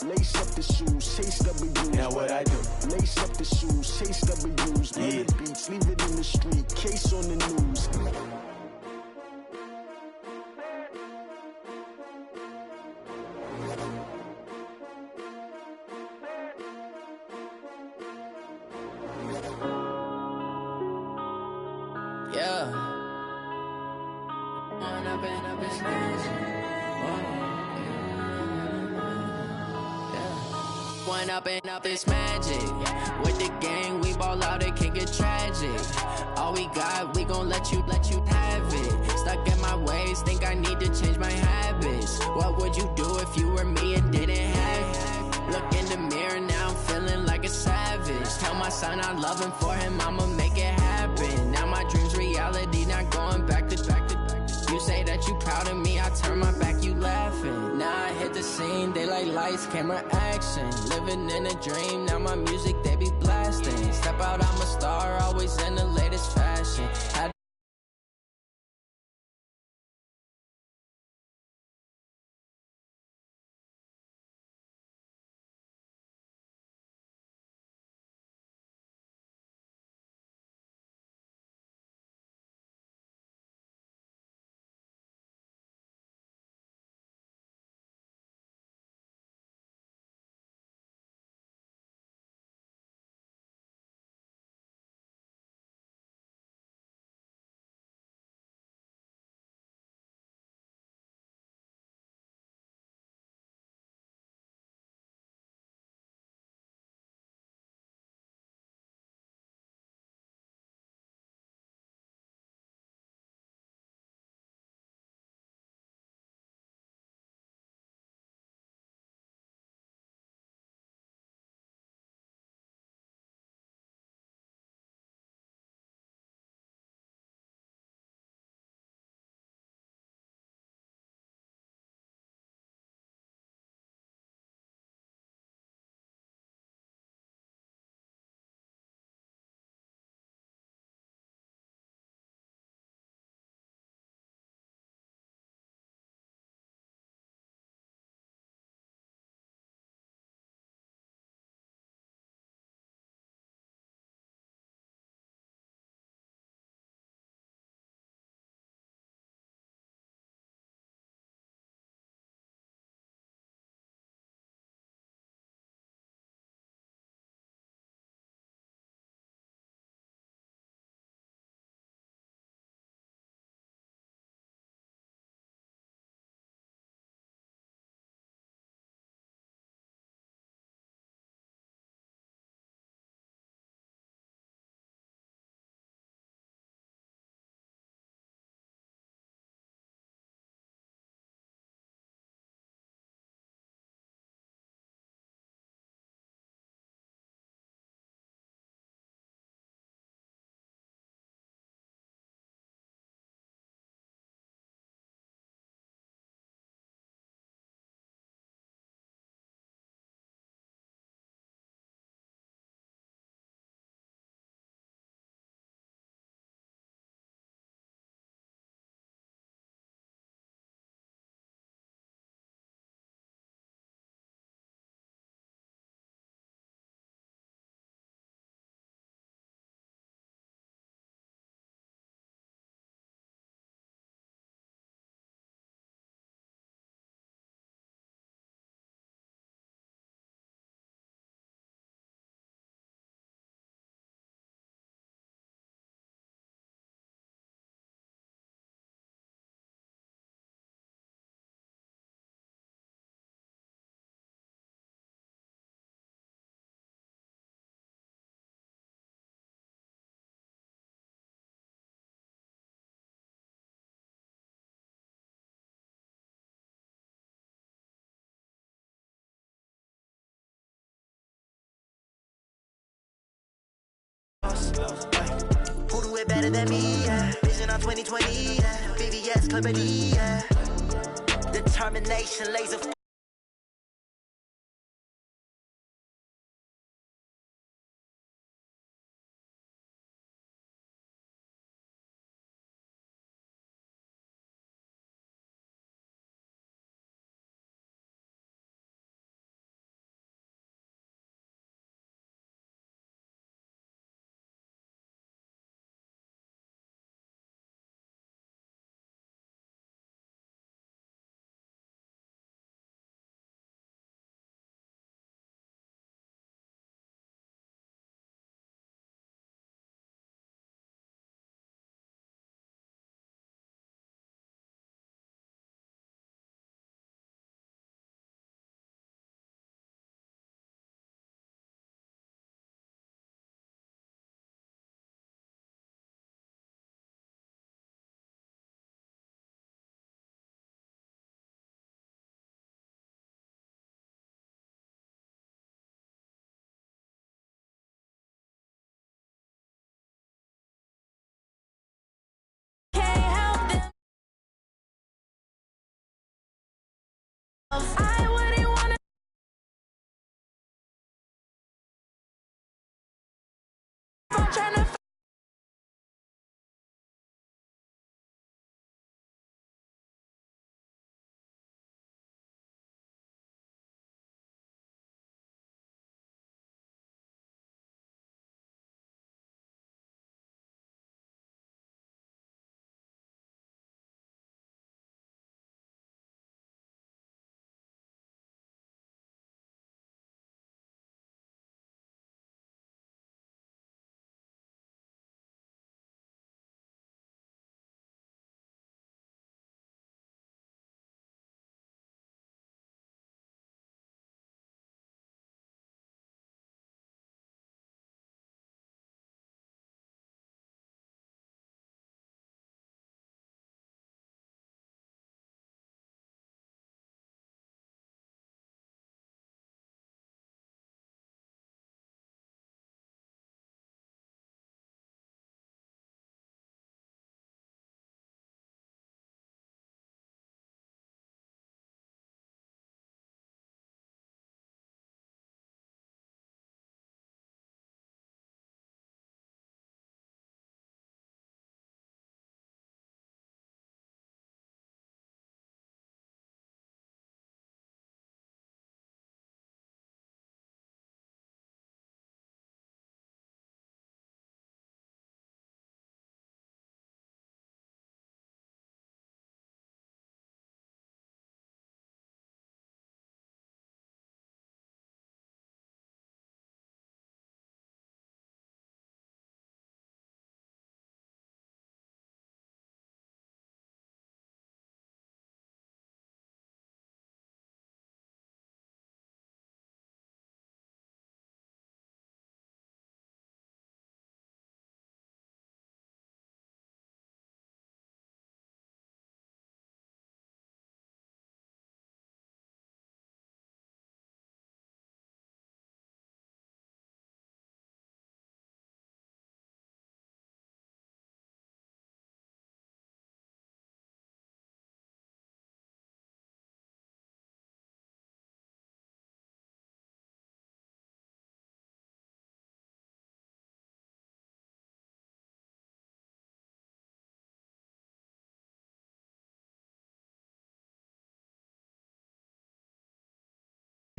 Lace up the shoes, chase W's. Now what I do? Lace up the shoes, chase W's. Murder beats, leave it in the street, case on the news. Yeah. One up and up is magic. With the gang, we ball out, it can get tragic. All we got, we gon' let you have it. Stuck in my ways, think I need to change my habits. What would you do if you were me and didn't have it? Look in the mirror, now I'm feeling like a savage. Tell my son I love him, for him I'ma make it happen. Now my dream's reality, not going back to. You say that you proud of me, I turn my back, you laughing. Now I hit the scene, they like lights, camera, action. Living in a dream, now my music, they be blasting. Step out, I'm a star, always in the latest fashion. Who do it better than me? Yeah. Vision on 2020. Yeah. VVS, clarity. Yeah. Determination, laser. I wouldn't wanna. I'm tryna.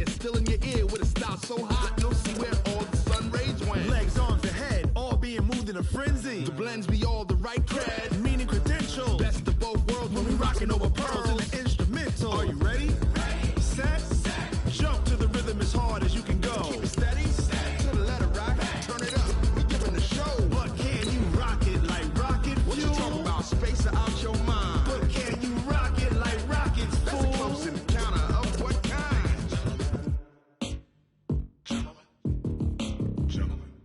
It's still in your ear with a style so hot, no see where all the sun rays went. Legs, arms, and head, all being moved in a frenzy. The blends be all the right cred, meaning credentials. Best of both worlds when we rockin' over pearls in the instrumental. Are you ready? Ready. Set. Jump to the rhythm as hard as you can go. Keep it steady. To the letter rock. Turn it up. We giving the show. But can you rock it like rocket fuel? What you talking about? Space out your mind. But can you rock it like rockets, fool? That's a close encounter of what kind?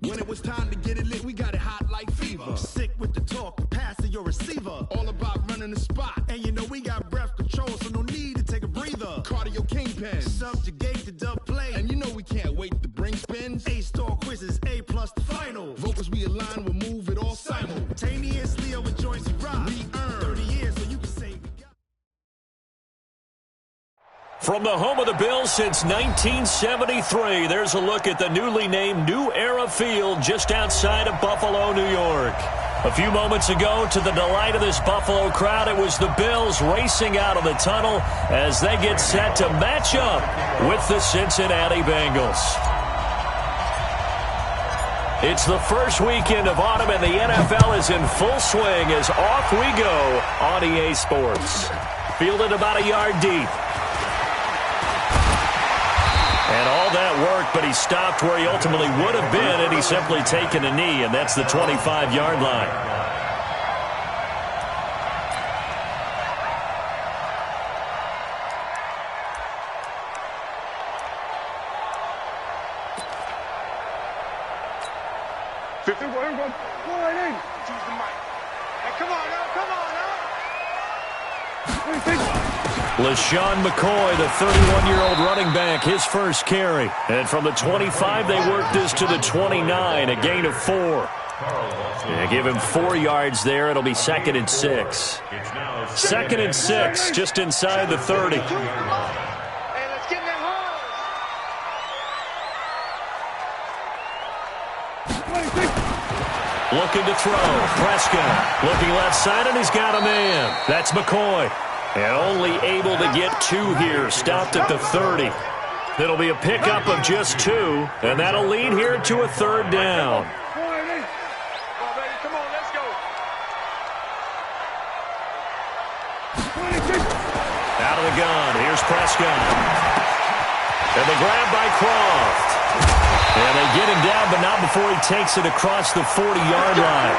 When it was time to get it lit, we got it hot like fever. Sick with the talk, pass to your receiver. All about running the spot. And you know we got breath control, so no need to take a breather. Cardio kingpin, subjugate the dub play. And you know we can't wait to bring spins. A-star quizzes, A+ the final. Vocals we align, we'll move it all simultaneously over joints we rock. We earn 30 years, so you can say we got. From the home of the Bills since 1973, there's a look at the newly named New Era Field just outside of Buffalo, New York. A few moments ago, to the delight of this Buffalo crowd, it was the Bills racing out of the tunnel as they get set to match up with the Cincinnati Bengals. It's the first weekend of autumn, and the NFL is in full swing as off we go on EA Sports. Fielded about a yard deep. And all that worked, but he stopped where he ultimately would have been had he simply taken a knee, and that's the 25-yard line. LaShawn McCoy, the 31-year-old running back, his first carry. And from the 25, they worked this to the 29, a gain of 4. Yeah, give him 4 yards there. It'll be 2nd and 6. 2nd and 6, just inside the 30. Looking to throw. Prescott looking left side, and he's got a man. That's McCoy. And only able to get 2 here. Stopped at the 30. It'll be a pickup of just 2, and that'll lead here to a 3rd down. Out of the gun. Here's Prescott. And the grab by Croft. And they get him down, but not before he takes it across the 40-yard line.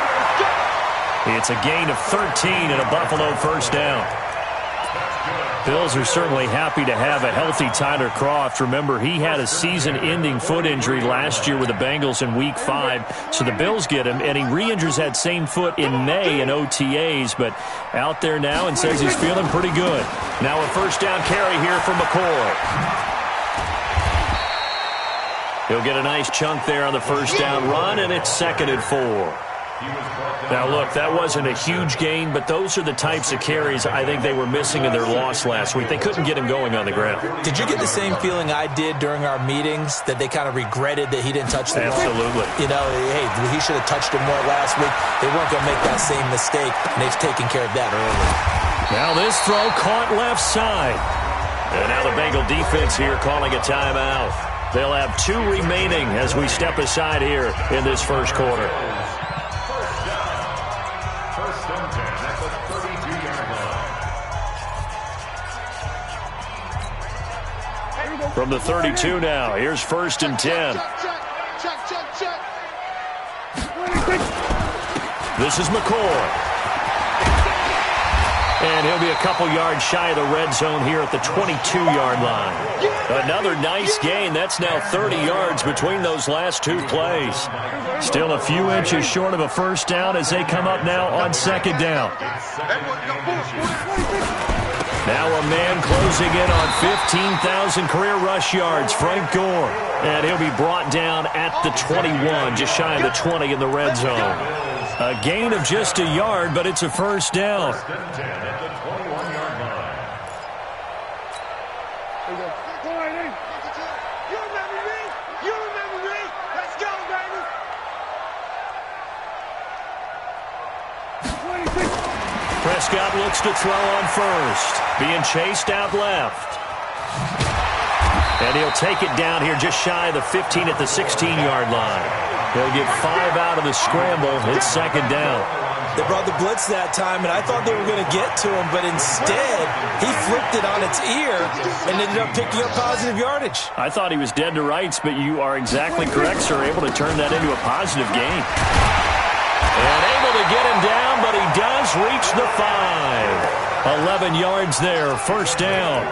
It's a gain of 13 and a Buffalo 1st down. Bills are certainly happy to have a healthy Tyler Croft. Remember, he had a season-ending foot injury last year with the Bengals in Week 5. So the Bills get him, and he re-injures that same foot in May in OTAs, but out there now and says he's feeling pretty good. Now a 1st down carry here for McCoy. He'll get a nice chunk there on the 1st down run, and it's 2nd and 4. Now, look, that wasn't a huge gain, but those are the types of carries I think they were missing in their loss last week. They couldn't get him going on the ground. Did you get the same feeling I did during our meetings, that they kind of regretted that he didn't touch the ball? Absolutely. You know, hey, he should have touched it more last week. They weren't going to make that same mistake, and they've taken care of that early. Now this throw caught left side. And now the Bengal defense here calling a timeout. They'll have 2 remaining as we step aside here in this 1st quarter. From the 32 now, here's 1st and 10. This is McCoy. And he'll be a couple yards shy of the red zone here at the 22-yard line. Another nice gain. That's now 30 yards between those last 2 plays. Still a few inches short of a 1st down as they come up now on 2nd down. Now a man closing in on 15,000 career rush yards, Frank Gore. And he'll be brought down at the 21, just shy of the 20 in the red zone. A gain of just a yard, but it's a 1st down. Prescott looks to throw on 1st. Being chased out left. And he'll take it down here just shy of the 15 at the 16-yard line. He'll get 5 out of the scramble. It's 2nd down. They brought the blitz that time, and I thought they were going to get to him, but instead he flipped it on its ear and ended up picking up positive yardage. I thought he was dead to rights, but you are exactly correct, sir. Able to turn that into a positive gain. And able to get him down, but he does reach the 5. 11 yards there, 1st down.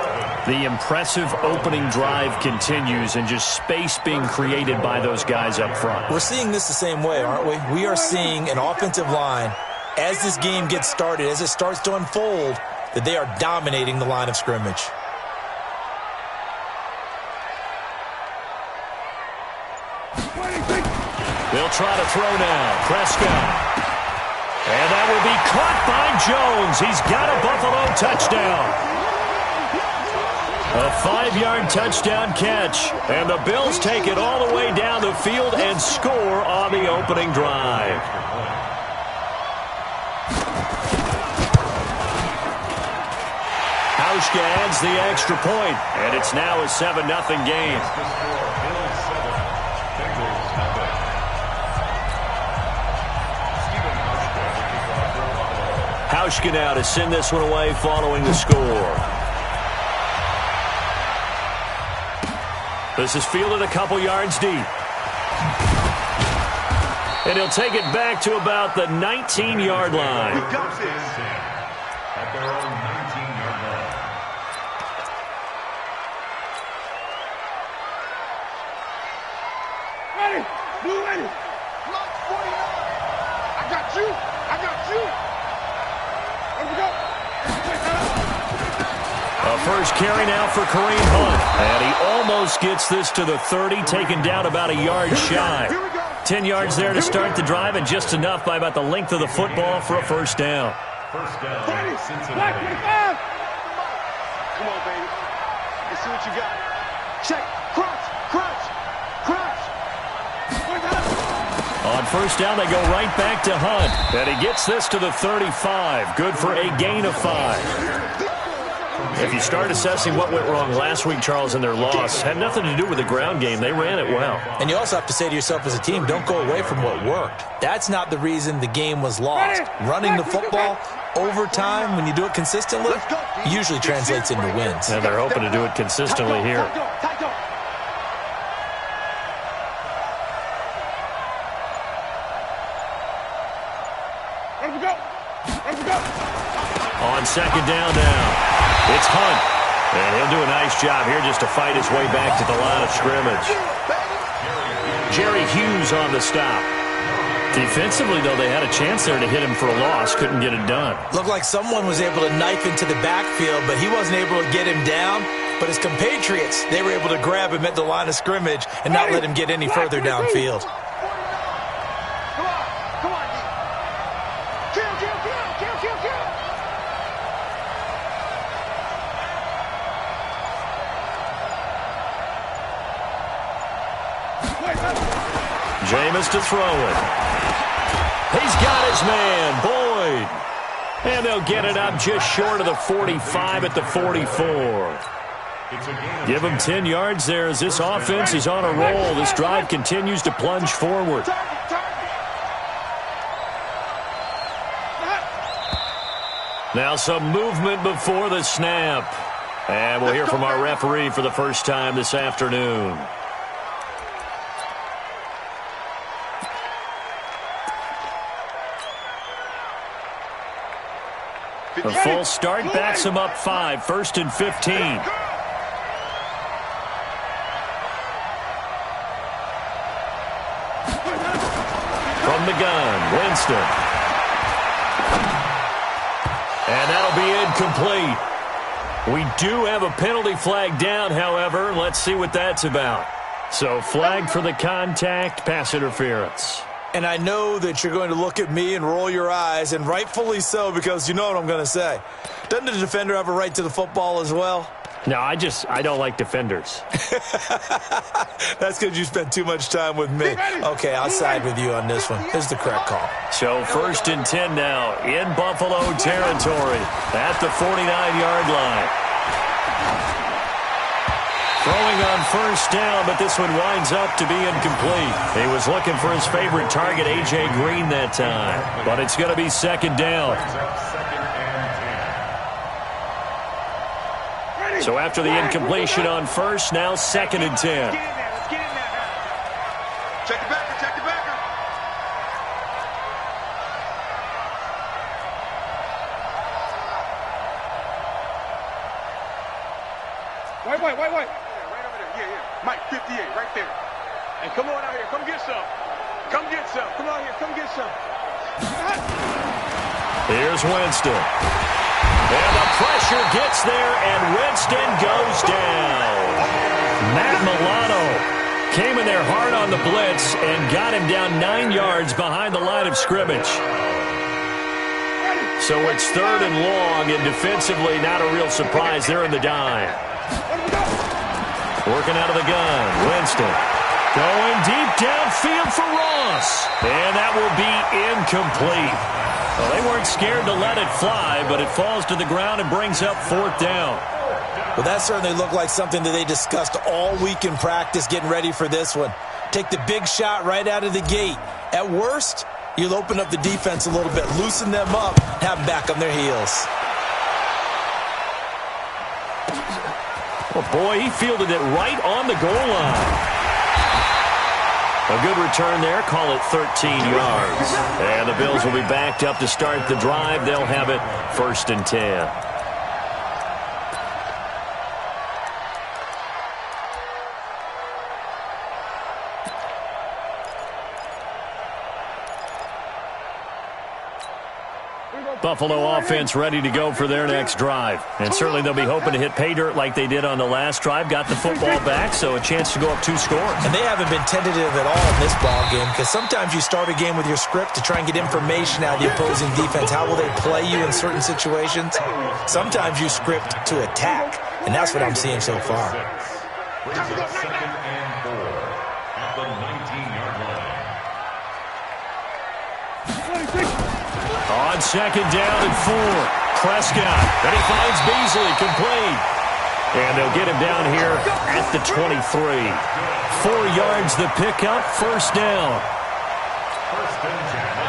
The impressive opening drive continues, and just space being created by those guys up front. We're seeing this the same way, aren't we? We are seeing an offensive line, as this game gets started, as it starts to unfold, that they are dominating the line of scrimmage. They'll try to throw now. Prescott. And that will be caught by Jones. He's got a Buffalo touchdown. A 5-yard touchdown catch. And the Bills take it all the way down the field and score on the opening drive. Hauschka adds the extra point, and it's now a 7-0 game. Hauschka now to send this one away following the score. This is fielded a couple yards deep. And he'll take it back to about the 19-yard line. At their own 19-yard line. Ready, blue ready. Block 49. I got you. I got you. Here we go. A first carry now for Kareem Hunt. And he almost gets this to the 30, taken down about a yard shy. 10 yards there to start the drive, and just enough by about the length of the football for a 1st down. First down, Cincinnati. Come on, baby. Let's see what you got. Check. Crunch. Crunch. Crunch. first down, they go right back to Hunt. And he gets this to the 35. Good for a gain of 5. If you start assessing what went wrong last week, Charles, in their loss, had nothing to do with the ground game. They ran it well. And you also have to say to yourself as a team, don't go away from what worked. That's not the reason the game was lost. Running the football over time, when you do it consistently, usually translates into wins. And they're hoping to do it consistently here. On second down now. It's Hunt, and he'll do a nice job here just to fight his way back to the line of scrimmage. Jerry Hughes on the stop. Defensively, though, they had a chance there to hit him for a loss. Couldn't get it done. Looked like someone was able to knife into the backfield, but he wasn't able to get him down. But his compatriots, they were able to grab him at the line of scrimmage and not let him get any further downfield. Jameis to throw it. He's got his man, Boyd. And they'll get it up just short of the 45 at the 44. Give him 10 yards there as this offense is on a roll. This drive continues to plunge forward. Now some movement before the snap. And we'll hear from our referee for the first time this afternoon. A full start backs him up 5, 1st and 15. From the gun, Winston. And that'll be incomplete. We do have a penalty flag down, however. Let's see what that's about. So flagged for the contact, pass interference. And I know that you're going to look at me and roll your eyes, and rightfully so, because you know what I'm going to say. Doesn't the defender have a right to the football as well? No, I don't like defenders. That's because you spent too much time with me. Okay, I'll side with you on this one. Here's the correct call. So 1st and 10 now in Buffalo territory at the 49-yard line. Throwing on first down, but this one winds up to be incomplete. He was looking for his favorite target, A.J. Green, that time. But it's going to be 2nd down. So after the incompletion on first, now 2nd and 10. Let's get in there. Check the backer, check the backer. Wait. Right over there. Yeah. Mike, 58, right there. And come on out here. Come get some. Come get some. Come on here. Come get some. Here's Winston. And the pressure gets there, and Winston goes down. Matt Milano came in there hard on the blitz and got him down 9 yards behind the line of scrimmage. So it's 3rd and long, and defensively not a real surprise. They're in the dime. Working out of the gun, Winston. Going deep downfield for Ross. And that will be incomplete. Well, they weren't scared to let it fly, but it falls to the ground and brings up 4th down. Well, that certainly looked like something that they discussed all week in practice getting ready for this one. Take the big shot right out of the gate. At worst, you'll open up the defense a little bit, loosen them up, have them back on their heels. Well, boy, he fielded it right on the goal line. A good return there. Call it 13 yards. And the Bills will be backed up to start the drive. They'll have it 1st and 10. Buffalo offense ready to go for their next drive. And certainly they'll be hoping to hit pay dirt like they did on the last drive. Got the football back, so a chance to go up 2 scores. And they haven't been tentative at all in this ball game, because sometimes you start a game with your script to try and get information out of the opposing defense. How will they play you in certain situations? Sometimes you script to attack, and that's what I'm seeing so far. Brings up 2nd and 4 at the 19-yard line. On second down and 4. Prescott. And he finds Beasley complete. And they'll get him down here at the 23. 4 yards the pickup, first down.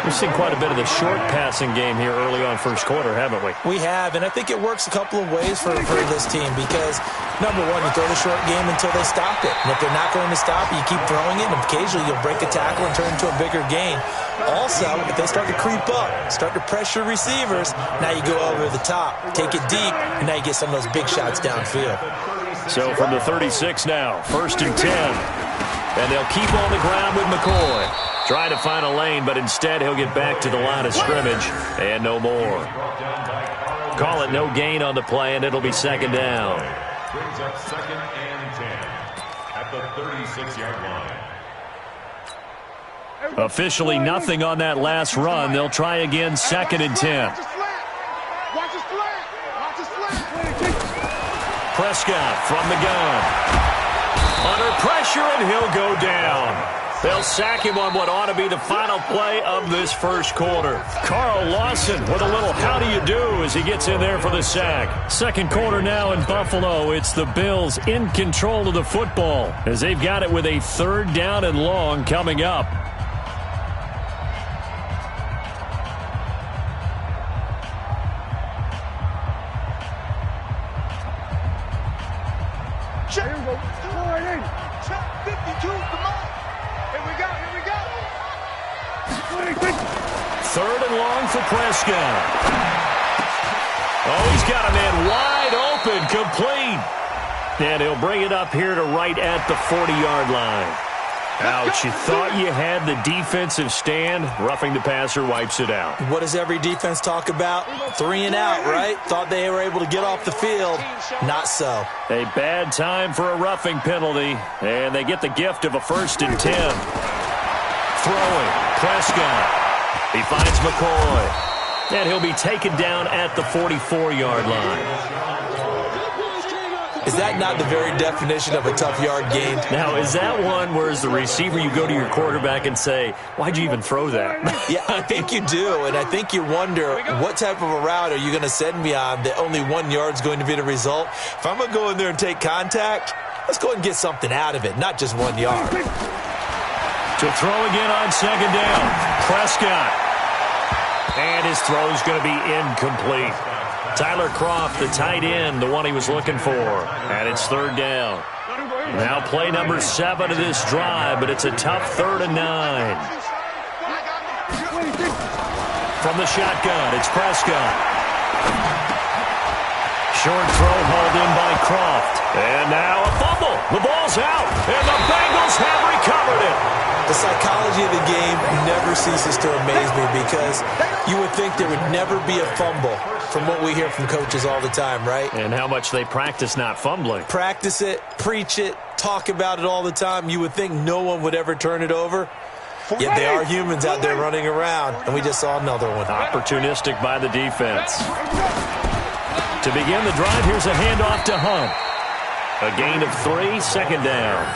We've seen quite a bit of the short passing game here early on first quarter, haven't we? We have, and I think it works a couple of ways for this team because, number one, you throw the short game until they stop it. And if they're not going to stop it, you keep throwing it, and occasionally you'll break a tackle and turn it into a bigger gain. Also, if they start to creep up, start to pressure receivers, now you go over the top, take it deep, and now you get some of those big shots downfield. So from the 36 now, 1st and 10. And they'll keep on the ground with McCoy. Trying to find a lane, but instead he'll get back to the line of scrimmage and no more. Call it no gain on the play, and it'll be second down. Brings up 2nd and 10 at the 36-yard line. Officially nothing on that last run. They'll try again 2nd and 10. Prescott from the gun. Under pressure, and he'll go down. They'll sack him on what ought to be the final play of this first quarter. Carl Lawson with a little how do you do as he gets in there for the sack. Second quarter now in Buffalo. It's the Bills in control of the football as they've got it with a 3rd down and long coming up. Check. Here we go. Go right in. Check 52. Come on. Here we go. Here we go. 3rd and long for Prescott. Oh, he's got a man wide open, complete. And he'll bring it up here to right at the 40-yard line. Ouch, you thought you had the defensive stand. Roughing the passer wipes it out. What does every defense talk about? 3 and out, right? Thought they were able to get off the field. Not so. A bad time for a roughing penalty, and they get the gift of a 1st and 10. Throwing, Prescott. He finds McCoy. And he'll be taken down at the 44-yard line. Is that not the very definition of a tough yard gain? Now, is that one where as the receiver you go to your quarterback and say, why'd you even throw that? Yeah, I think you do, and I think you wonder what type of a route are you going to send me on that only 1 yard's going to be the result? If I'm going to go in there and take contact, let's go ahead and get something out of it, not just 1 yard. To throw again on second down, Prescott. And his throw's going to be incomplete. Tyler Kroft, the tight end, the one he was looking for. And it's 3rd down. Now play number 7 of this drive, but it's a tough 3rd and 9. From the shotgun, it's Prescott. Short throw hauled in by Kroft. And now a fumble. The ball's out, and the Bengals have recovered it. The psychology of the game never ceases to amaze me because you would think there would never be a fumble from what we hear from coaches all the time, right? And how much they practice not fumbling. Practice it, preach it, talk about it all the time. You would think no one would ever turn it over. Yet they are humans out there running around, and we just saw another one. Opportunistic by the defense. To begin the drive, here's a handoff to Hunt. A gain of 3, 2nd down.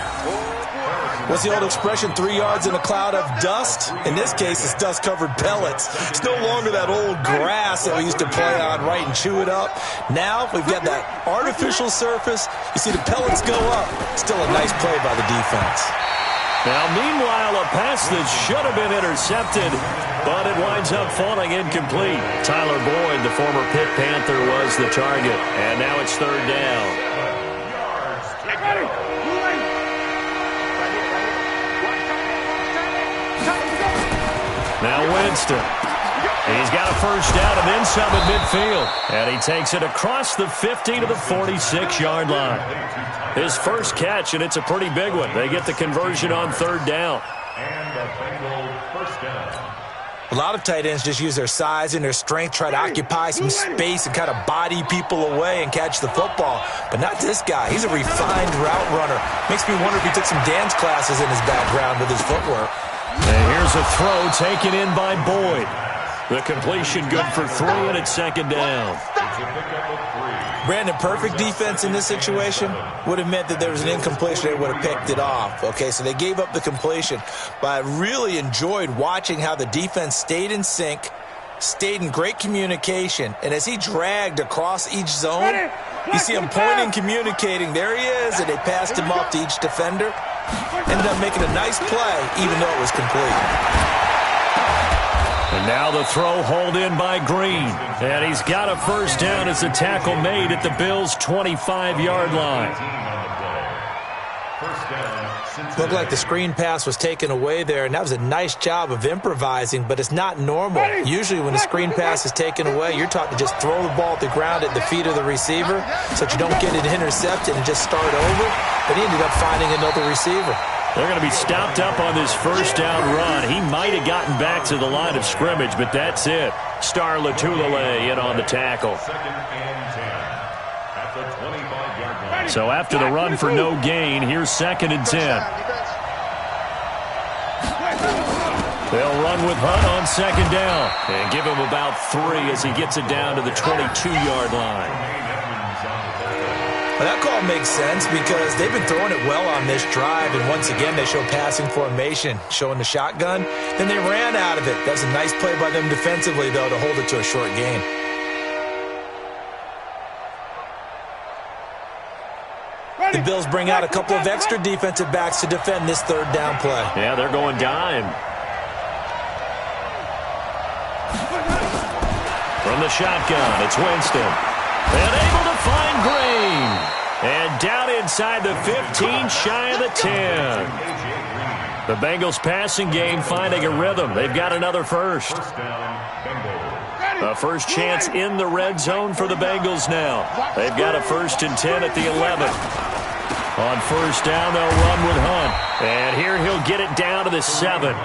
What's the old expression, 3 yards in a cloud of dust? In this case, it's dust-covered pellets. It's no longer that old grass that we used to play on, right, and chew it up. Now, we've got that artificial surface. You see the pellets go up. Still a nice play by the defense. Now, meanwhile, a pass that should have been intercepted, but it winds up falling incomplete. Tyler Boyd, the former Pitt Panther, was the target. And now it's 3rd down. Now Winston. He's got a 1st down and then some at midfield. And he takes it across the 50 to the 46-yard line. His first catch, and it's a pretty big one. They get the conversion on 3rd down. And the Bengals 1st down. A lot of tight ends just use their size and their strength, try to occupy some space and kind of body people away and catch the football. But not this guy. He's a refined route runner. Makes me wonder if he took some dance classes in his background with his footwork. And here's a throw taken in by Boyd. The completion good for 3, and it's 2nd down. Brandon, perfect defense in this situation would have meant that there was an incompletion. They would have picked it off. Okay, so they gave up the completion. But I really enjoyed watching how the defense stayed in sync, stayed in great communication, and as he dragged across each zone, you see him pointing, communicating. There he is, and they passed him up to each defender. Ended up making a nice play, even though it was complete. And now the throw hauled in by Green. And he's got a first down as the tackle made at the Bills' 25-yard line. Looked like the screen pass was taken away there, and that was a nice job of improvising, but it's not normal. Usually when the screen pass is taken away, you're taught to just throw the ball at the ground at the feet of the receiver so that you don't get it intercepted and just start over. But he ended up finding another receiver. They're going to be stopped up on this first down run. He might have gotten back to the line of scrimmage, but that's it. Star Latulele in on the tackle. Second and 10 at the 25-yard line. So after the run for no gain, here's 2nd and 10. They'll run with Hunt on 2nd down and give him about 3 as he gets it down to the 22-yard line. Well, that call makes sense because they've been throwing it well on this drive, and once again they show passing formation, showing the shotgun. Then they ran out of it. That was a nice play by them defensively, though, to hold it to a short gain. The Bills bring out a couple of extra defensive backs to defend this 3rd down play. Yeah, they're going dime. From the shotgun, it's Winston. And able to find Green. And down inside the 15, shy of the 10. The Bengals passing game finding a rhythm. They've got another first. A first chance in the red zone for the Bengals now. They've got a 1st and 10 at the 11. On first down, they'll run with Hunt. And here he'll get it down to the 7.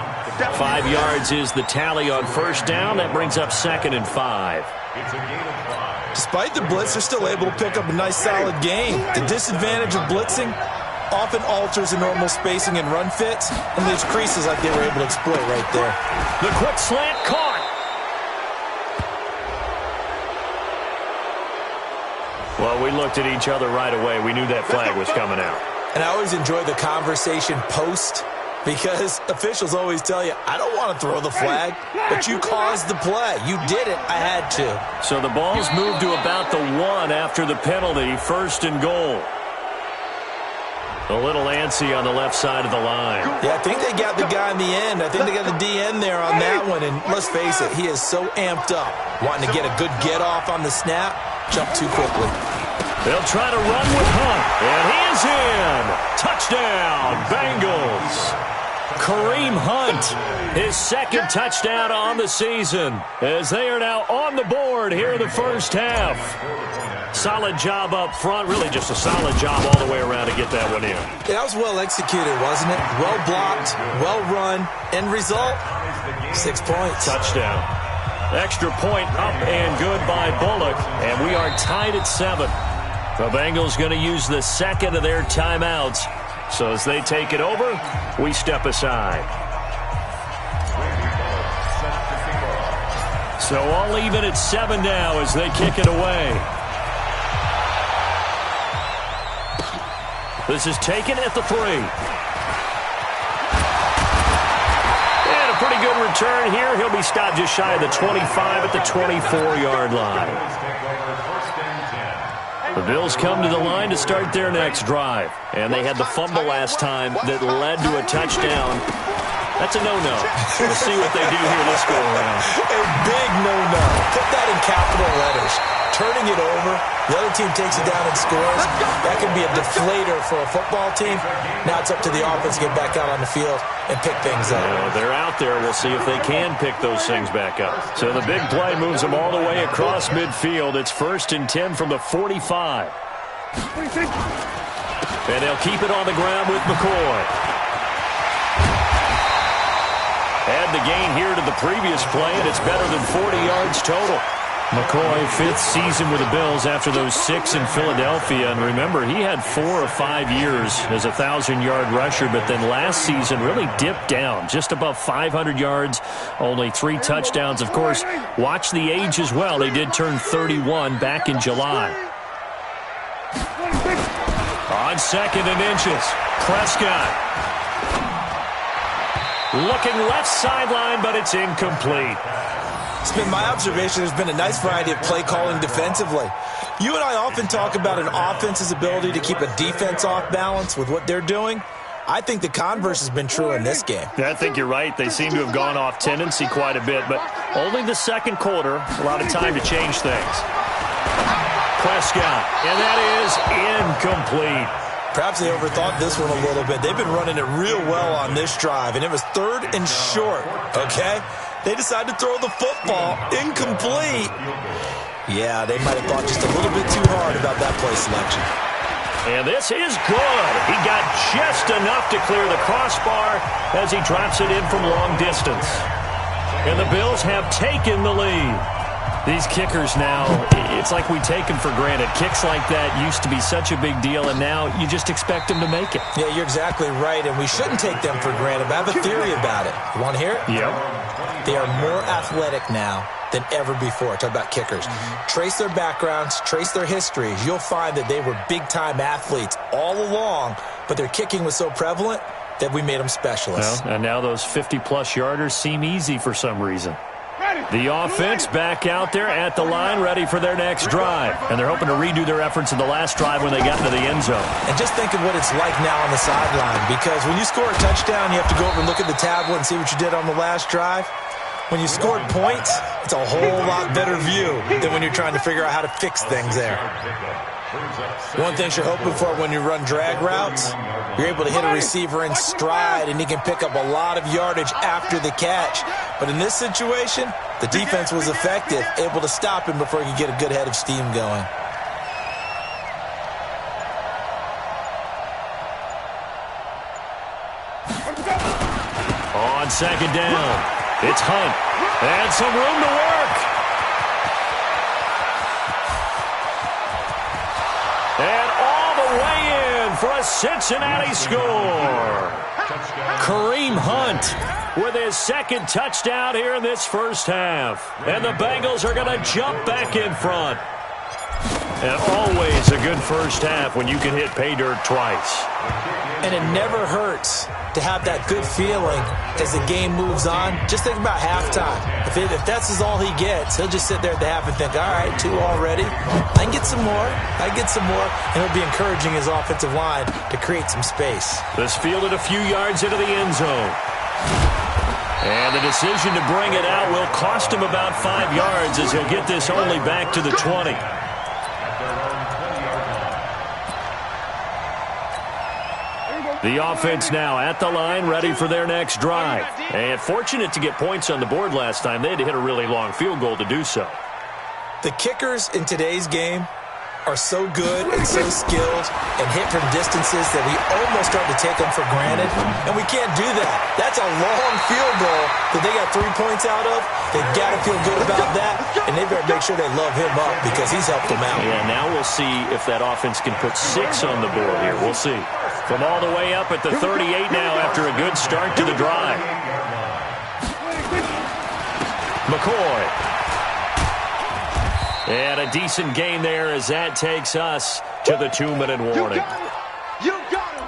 5 yards is the tally on first down. That brings up 2nd and 5. It's a gain of 5. Despite the blitz, they're still able to pick up a nice, solid gain. The disadvantage of blitzing often alters the normal spacing and run fits and leaves creases like they were able to exploit right there. The quick slant caught. Well, we looked at each other right away. We knew that flag was coming out. And I always enjoy the conversation post because officials always tell you, I don't want to throw the flag, but you caused the play. You did it. I had to. So the ball's moved to about the 1 after the penalty, 1st and goal. A little antsy on the left side of the line. Yeah, I think they got the guy in the end. I think they got the DN there on that one. And let's face it, he is so amped up, wanting to get a good get-off on the snap, jump too quickly. They'll try to run with Hunt, and he is in. Touchdown, Bengals. Kareem Hunt, his 2nd touchdown on the season, as they are now on the board here in the first half. Solid job up front, really just a solid job all the way around to get that one in. Yeah, that was well executed, wasn't it? Well blocked, well run, end result, 6 points. Touchdown. Extra point up and good by Bullock, and we are tied at 7. The Bengals going to use the 2nd of their timeouts. So as they take it over, we step aside. So all even at 7 now as they kick it away. This is taken at the 3. And a pretty good return here. He'll be stopped just shy of the 25 at the 24-yard line. The Bills come to the line to start their next drive. And they had the fumble last time that led to a touchdown. That's a no-no. We'll see what they do here this go around. A big no-no. Put that in capital letters. Turning it over, the other team takes it down and scores. That can be a deflator for a football team. Now it's up to the offense to get back out on the field and pick things up. They're out there. We'll see if they can pick those things back up. So the big play moves them all the way across midfield. It's 1st and 10 from the 45. And they'll keep it on the ground with McCoy. Add the gain here to the previous play, and it's better than 40 yards total. McCoy, 5th season with the Bills after those 6 in Philadelphia. And remember, he had 4 or 5 years as a 1,000-yard rusher, but then last season really dipped down, just above 500 yards, only 3 touchdowns. Of course, watch the age as well. They did turn 31 back in July. On 2nd and inches, Prescott. Looking left sideline, but it's incomplete. It's been my observation there's been a nice variety of play calling defensively. You and I often talk about an offense's ability to keep a defense off balance with what they're doing. I think the converse has been true in this game. Yeah, I think you're right. They seem to have gone off tendency quite a bit, but only the second quarter, a lot of time to change things. Prescott, and that is incomplete. Perhaps they overthought this one a little bit. They've been running it real well on this drive, and it was 3rd and short, okay? They decided to throw the football incomplete. Yeah, they might have thought just a little bit too hard about that play selection. And this is good. He got just enough to clear the crossbar as he drops it in from long distance. And the Bills have taken the lead. These kickers now, it's like we take them for granted. Kicks like that used to be such a big deal, and now you just expect them to make it. Yeah, you're exactly right, and we shouldn't take them for granted. But I have a theory about it. You want to hear it? Yep. They are more athletic now than ever before. Talk about kickers. Trace their backgrounds, trace their histories. You'll find that they were big-time athletes all along, but their kicking was so prevalent that we made them specialists. Well, and now those 50-plus yarders seem easy for some reason. The offense back out there at the line, ready for their next drive. And they're hoping to redo their efforts in the last drive when they got into the end zone. And just think of what it's like now on the sideline, because when you score a touchdown, you have to go over and look at the tablet and see what you did on the last drive. When you scored points, it's a whole lot better view than when you're trying to figure out how to fix things there. One thing you're hoping for when you run drag routes, you're able to hit a receiver in stride, and he can pick up a lot of yardage after the catch. But in this situation, the defense was effective, able to stop him before he could get a good head of steam going. On second down, it's Hunt. And some room to work. And all the way in for a Cincinnati score. Kareem Hunt with his second touchdown here in this first half. And the Bengals are going to jump back in front. And always a good first half when you can hit pay dirt twice. And it never hurts to have that good feeling as the game moves on. Just think about halftime. If that's all he gets, he'll just sit there at the half and think, all right, 2 already. I can get some more. I can get some more. And he'll be encouraging his offensive line to create some space. This fielded a few yards into the end zone. And the decision to bring it out will cost him about 5 yards as he'll get this only back to the 20. The offense now at the line, ready for their next drive. And fortunate to get points on the board last time. They had to hit a really long field goal to do so. The kickers in today's game are so good and so skilled and hit from distances that we almost start to take them for granted. And we can't do that. That's a long field goal that they got 3 points out of. They've got to feel good about that, and they better make sure they love him up because he's helped them out. Yeah, now we'll see if that offense can put 6 on the board here. We'll see. From all the way up at the 38 now after a good start to the drive. McCoy. And a decent gain there as that takes us to the 2-minute warning. You got him.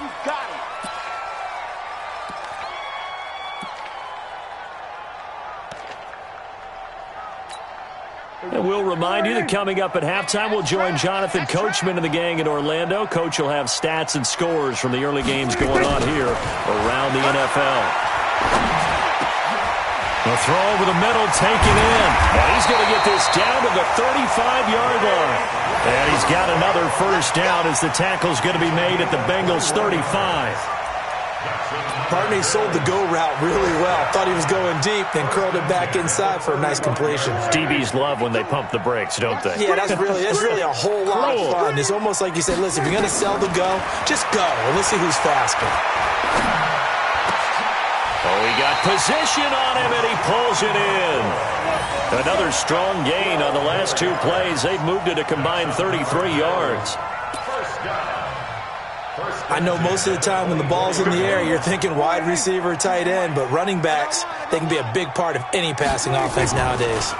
You got him. And we'll remind you that coming up at halftime, we'll join Jonathan Coachman and the gang in Orlando. Coach will have stats and scores from the early games going on here around the NFL. The throw over the middle, taken in. And he's going to get this down to the 35-yard line. And he's got another first down as the tackle's going to be made at the Bengals' 35. Barney sold the go route really well. Thought he was going deep, then curled it back inside for a nice completion. DBs love when they pump the brakes, don't they? Yeah, that's really a whole lot of fun. It's almost like you said, listen, if you're going to sell the go, just go, and let's see who's faster. Oh, he got position on him, and he pulls it in. Another strong gain on the last 2 plays. They've moved it a combined 33 yards. I know most of the time when the ball's in the air, you're thinking wide receiver, tight end, but running backs, they can be a big part of any passing offense nowadays.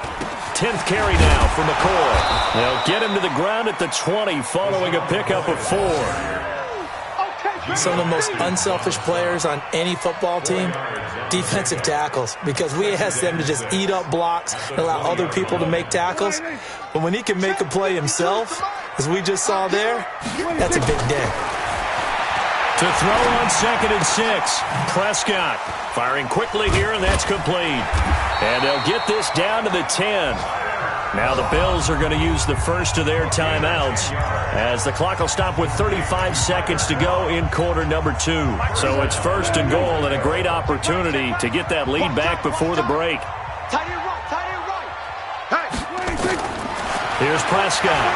10th carry now for McCoy. They'll get him to the ground at the 20 following a pickup of 4. some of the most unselfish players on any football team? Defensive tackles, because we ask them to just eat up blocks and allow other people to make tackles. But when he can make a play himself, as we just saw there, that's a big day. To throw on 2nd and 6. Prescott firing quickly here, and that's complete. And they'll get this down to the 10. Now the Bills are going to use the first of their timeouts as the clock will stop with 35 seconds to go in quarter number 2. So it's 1st and goal and a great opportunity to get that lead back before the break. Tight end right, tight end right. Hey, here's Prescott.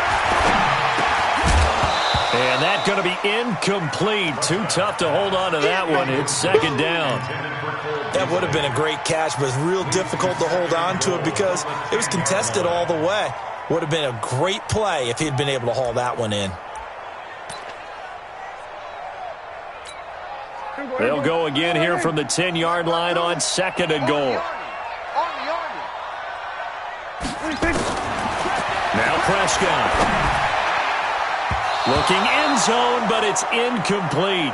And that's going to be incomplete. Too tough to hold on to that one. It's 2nd down. That would have been a great catch, but it's real difficult to hold on to it because it was contested all the way. Would have been a great play if he'd been able to haul that one in. They'll go again here from the 10-yard line on 2nd and goal. Now Prescott. Looking end zone, but it's incomplete.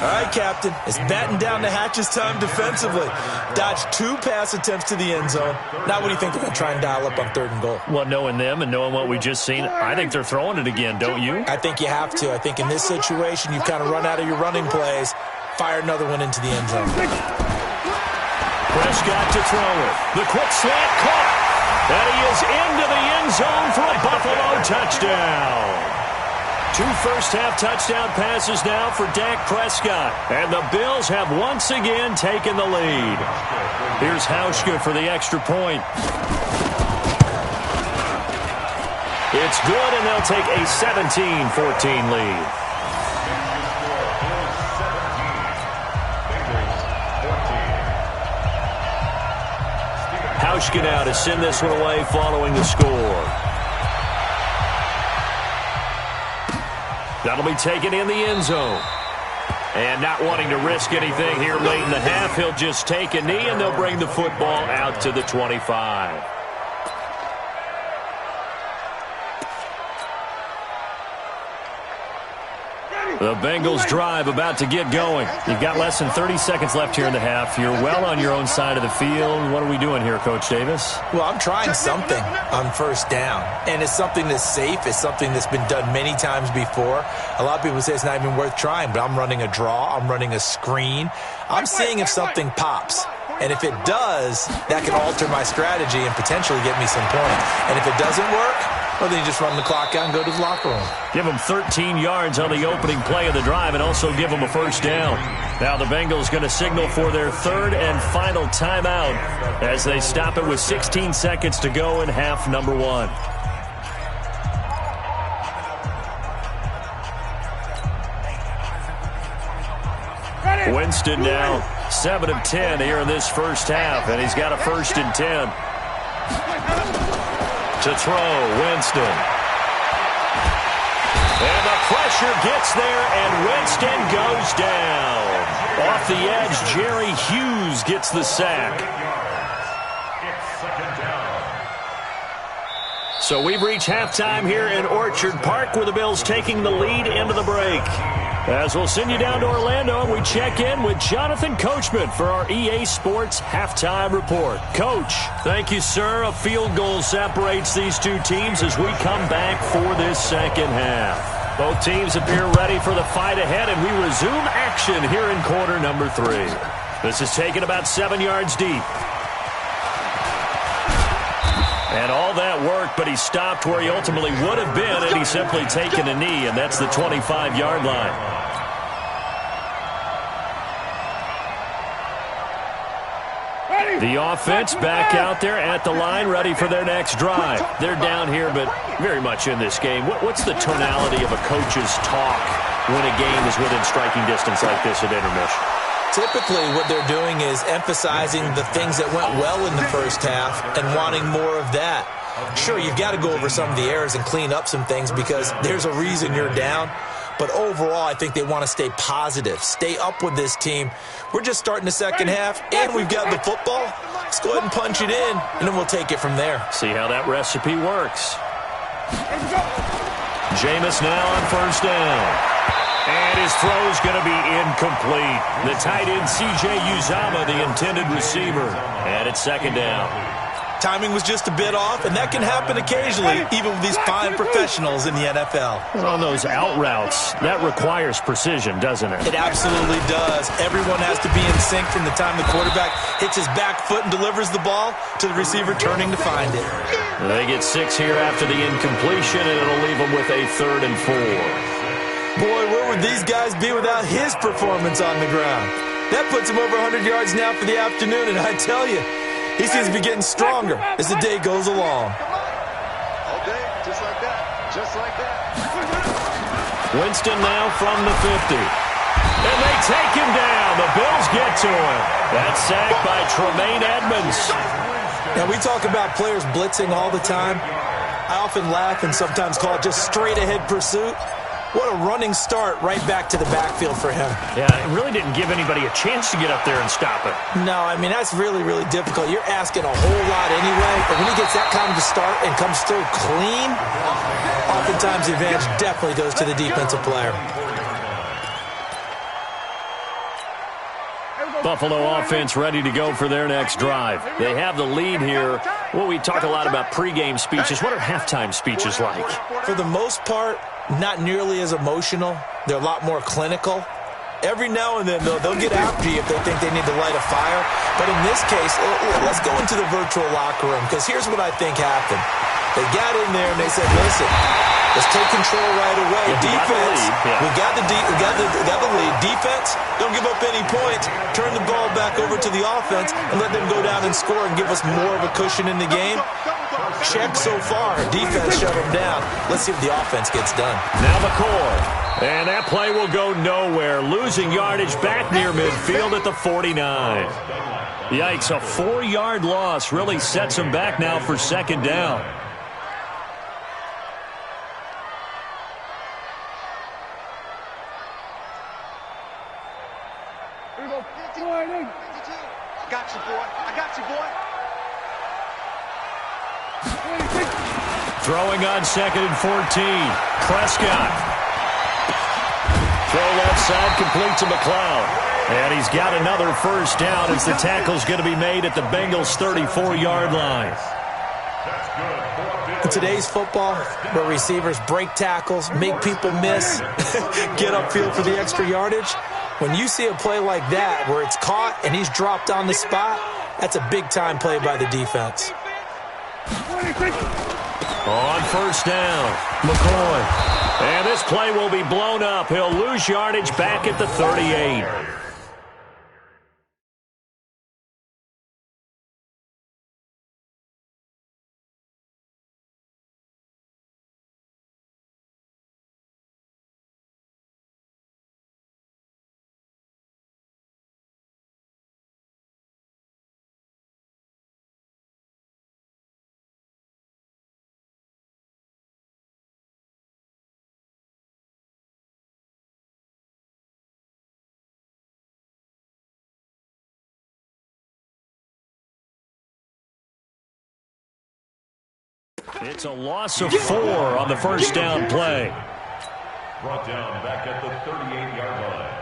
All right, Captain. It's batten down the hatches time defensively. Dodged 2 pass attempts to the end zone. Now what do you think they're going to try and dial up on 3rd and goal? Well, knowing them and knowing what we just seen, I think they're throwing it again, don't you? I think you have to. I think in this situation, you've kind of run out of your running plays. Fire another one into the end zone. Prescott to throw it. The quick slant caught. And he is into the end zone for a Buffalo touchdown. 2 first-half touchdown passes now for Dak Prescott. And the Bills have once again taken the lead. Here's Hauschka for the extra point. It's good, and they'll take a 17-14 lead. Hauschka now to send this one away following the score. That'll be taken in the end zone. And not wanting to risk anything here late in the half, he'll just take a knee, and they'll bring the football out to the 25. The Bengals drive about to get going. You've got less than 30 seconds left here in the half. You're well on your own side of the field. What are we doing here, Coach Davis? Well, I'm trying something on 1st down. And it's something that's safe. It's something that's been done many times before. A lot of people say it's not even worth trying, but I'm running a draw. I'm running a screen. I'm seeing if something pops. And if it does, that can alter my strategy and potentially get me some points. And if it doesn't work, well, then you just run the clock out and go to the locker room. Give them 13 yards on the opening play of the drive and also give them a 1st down. Now the Bengals going to signal for their 3rd and final timeout as they stop it with 16 seconds to go in half number 1. Winston now 7 of 10 here in this first half, and he's got a 1st and 10. To throw, Winston. And the pressure gets there, and Winston goes down. Off the edge, Jerry Hughes gets the sack. So we've reached halftime here in Orchard Park with the Bills taking the lead into the break. As we'll send you down to Orlando, we check in with Jonathan Coachman for our EA Sports Halftime Report. Coach, thank you, sir. A field goal separates these two teams as we come back for this 2nd half. Both teams appear ready for the fight ahead, and we resume action here in quarter number 3. This is taken about 7 yards deep. And all that work, but he stopped where he ultimately would have been, and he's simply taken a knee, and that's the 25-yard line. The offense back out there at the line, ready for their next drive. They're down here, but very much in this game. What's the tonality of a coach's talk when a game is within striking distance like this at intermission? Typically, what they're doing is emphasizing the things that went well in the first half and wanting more of that. Sure, you've got to go over some of the errors and clean up some things because there's a reason you're down. But overall, I think they want to stay positive, stay up with this team. We're just starting the 2nd half, and we've got the football. Let's go ahead and punch it in, and then we'll take it from there. See how that recipe works. Jameis now on 1st down. And his throw's going to be incomplete. The tight end, C.J. Uzama, the intended receiver. And it's second down. Timing was just a bit off, and that can happen occasionally, even with these fine professionals in the NFL. And on those out routes, that requires precision, doesn't it? It absolutely does. Everyone has to be in sync from the time the quarterback hits his back foot and delivers the ball to the receiver turning to find it. They get 6 here after the incompletion, and it'll leave them with a 3rd and 4. Boy, where would these guys be without his performance on the ground? That puts him over 100 yards now for the afternoon, and I tell you, he seems to be getting stronger as the day goes along. All day, just like that. Just like that. Winston now from the 50. And they take him down. The Bills get to him. That's sacked by Tremaine Edmonds. Now, we talk about players blitzing all the time. I often laugh and sometimes call it just straight-ahead pursuit. What a running start right back to the backfield for him. Yeah, it really didn't give anybody a chance to get up there and stop it. No, I mean, that's really, really difficult. You're asking a whole lot anyway, but when he gets that kind of a start and comes through clean, oftentimes the advantage definitely goes to the defensive player. Buffalo offense ready to go for their next drive. They have the lead here. Well, we talk a lot about pregame speeches. What are halftime speeches like? For the most part, not nearly as emotional. They're a lot more clinical. Every now and then, they'll get after you if they think they need to light a fire. But in this case, let's go into the virtual locker room, because here's what I think happened. They got in there and they said, listen, let's take control right away. Defense, we got the lead. Defense, don't give up any points. Turn the ball back over to the offense and let them go down and score and give us more of a cushion in the game. Check so far. Defense shut them down. Let's see if the offense gets done. Now McCoy. And that play will go nowhere. Losing yardage back near midfield at the 49. Yikes, a 4-yard loss really sets them back now for second down. I got you, boy. I got you, boy. Throwing on 2nd and 14. Prescott. Throw left side, complete to McLeod. And he's got another first down as the tackle's going to be made at the Bengals' 34-yard line. In today's football, where receivers break tackles, make people miss, get upfield for the extra yardage, when you see a play like that where it's caught and he's dropped on the spot, that's a big-time play by the defense. On first down, McCoy. And this play will be blown up. He'll lose yardage back at the 38. It's a loss of 4 on the first down play. Brought down back at the 38-yard line.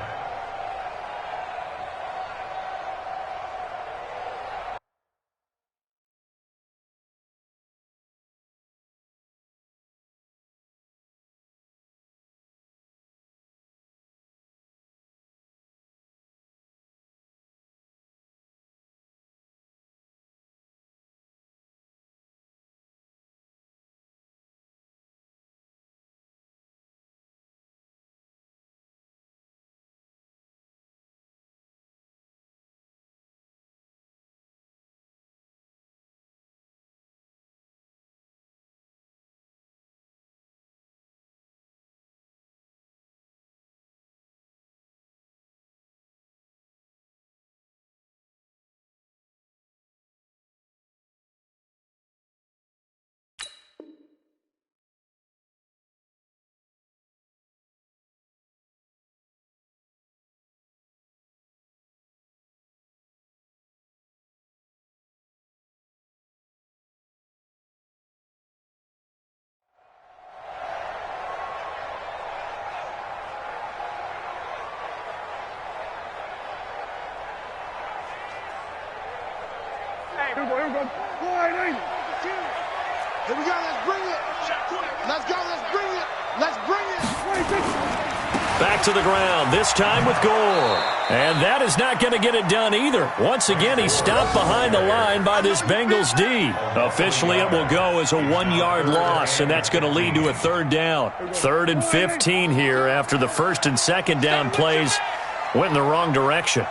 Here we go, let's bring it. Let's go, let's bring it. Let's bring it. Back to the ground, this time with Gore. And that is not going to get it done either. Once again, he's stopped behind the line by this Bengals D. Officially, it will go as a 1-yard loss, and that's going to lead to a third down. 3rd and 15 here after the first and second down plays went in the wrong direction.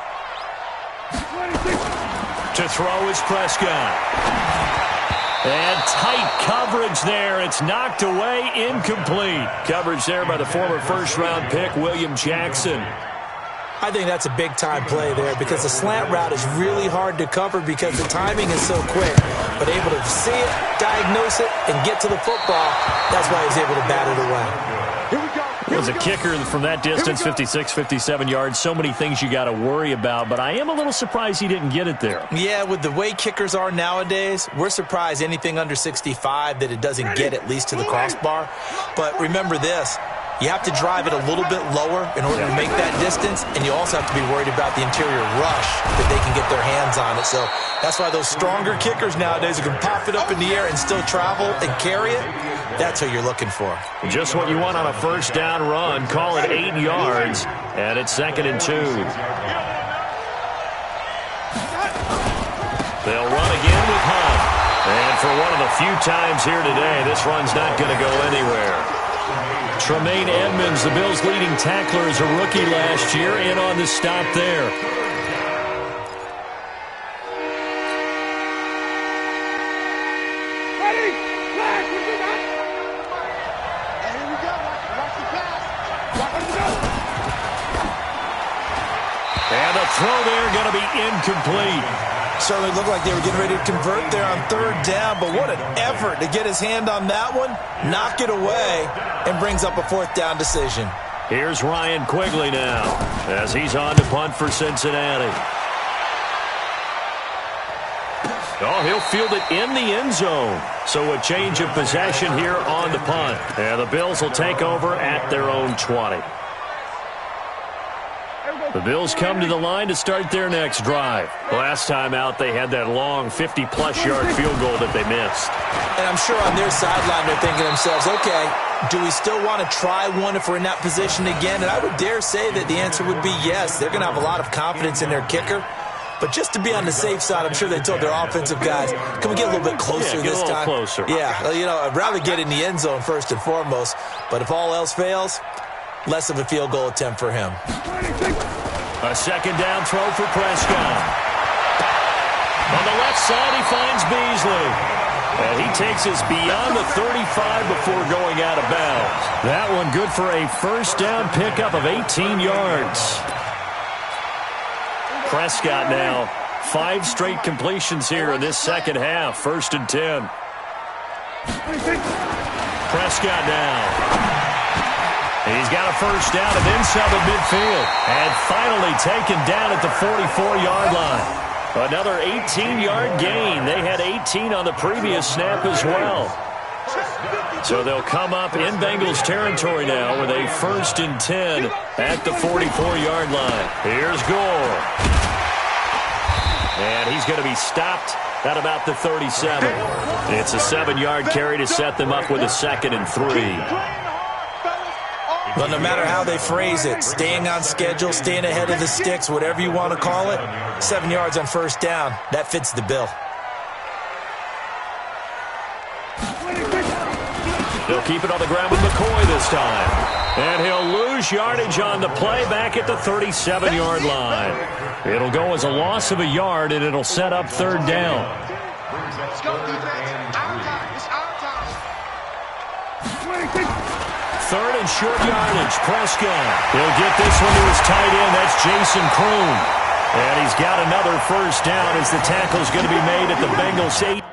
To throw is Prescott. And tight coverage there. It's knocked away, incomplete. Coverage there by the former first-round pick, William Jackson. I think that's a big-time play there because the slant route is really hard to cover because the timing is so quick. But able to see it, diagnose it, and get to the football, that's why he was able to bat it away. Here we go. As a kicker from that distance, 56, 57 yards, so many things you got to worry about, but I am a little surprised he didn't get it there. Yeah, with the way kickers are nowadays, we're surprised anything under 65 that it doesn't get at least to the crossbar. But remember this, you have to drive it a little bit lower in order to make that distance, and you also have to be worried about the interior rush that they can get their hands on it. So that's why those stronger kickers nowadays who can pop it up in the air and still travel and carry it, that's what you're looking for. Just what you want on a first down run. Call it 8 yards, and it's 2nd and 2. They'll run again with Hunt. And for one of the few times here today, this run's not going to go anywhere. Tremaine Edmonds, the Bills' leading tackler, is a rookie last year, in on the stop there. And the throw there going to be incomplete. Certainly looked like they were getting ready to convert there on 3rd down, but what an effort to get his hand on that one, knock it away, and brings up a 4th down decision. Here's Ryan Quigley now as he's on to punt for Cincinnati. Oh, he'll field it in the end zone. So a change of possession here on the punt. And the Bills will take over at their own 20. The Bills come to the line to start their next drive. Last time out, they had that long 50-plus yard field goal that they missed. And I'm sure on their sideline they're thinking to themselves, okay, do we still want to try one if we're in that position again? And I would dare say that the answer would be yes. They're going to have a lot of confidence in their kicker. But just to be on the safe side, I'm sure they told their offensive guys, can we get a little bit closer this time? Closer. Yeah, you know, I'd rather get in the end zone first and foremost. But if all else fails, less of a field goal attempt for him. A 2nd down throw for Prescott. On the left side, he finds Beasley. And he takes us beyond the 35 before going out of bounds. That one good for a first down pickup of 18 yards. Prescott now, 5 straight completions here in this second half. 1st and 10. Prescott now. He's got a first down and then some at midfield. And finally taken down at the 44-yard line. Another 18-yard gain. They had 18 on the previous snap as well. So they'll come up in Bengals territory now with a 1st and 10 at the 44-yard line. Here's Gore. And he's going to be stopped at about the 37. It's a 7-yard carry to set them up with a 2nd and 3. But no matter how they phrase it, staying on schedule, staying ahead of the sticks, whatever you want to call it, 7 yards on first down, that fits the bill. They'll keep it on the ground with McCoy this time. And he'll lose yardage on the play back at the 37-yard line. It'll go as a loss of a yard, and it'll set up 3rd down. Let's go, defense. Our time. It's our time. 3rd and short yardage. Prescott. He'll get this one to his tight end. That's Jason Kroon. And he's got another first down as the tackle's going to be made at the Bengals 8.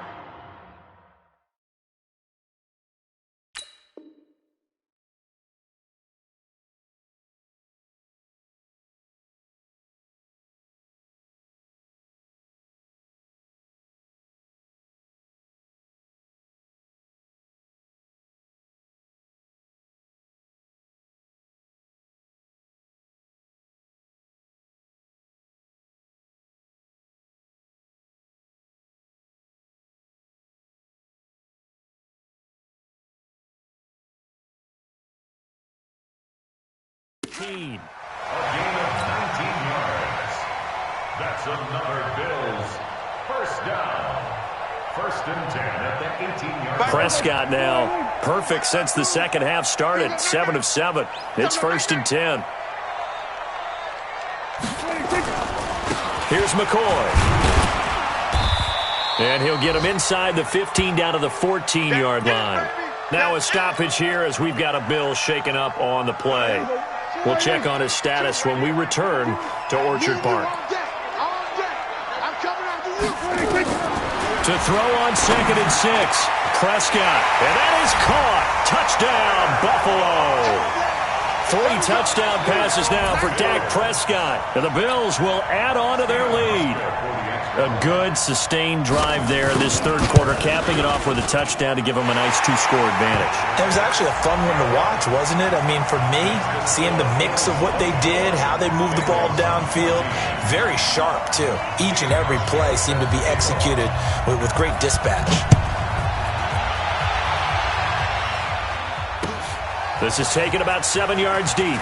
19. A gain of 19 yards. That's another Bills first down. 1st and 10 at the 18-yard line. Prescott now perfect since the second half started. 7 of 7. It's 1st and 10. Here's McCoy. And he'll get him inside the 15 down to the 14-yard line. Now a stoppage here as we've got a Bill shaken up on the play. We'll check on his status when we return to Orchard Park. To throw on 2nd and 6. Prescott. And that is caught. Touchdown, Buffalo. 3 touchdown passes now for Dak Prescott. And the Bills will add on to their lead. A good, sustained drive there in this third quarter, capping it off with a touchdown to give them a nice 2-score advantage. It was actually a fun one to watch, wasn't it? I mean, for me, seeing the mix of what they did, how they moved the ball downfield, very sharp, too. Each and every play seemed to be executed with great dispatch. This is taken about 7 yards deep.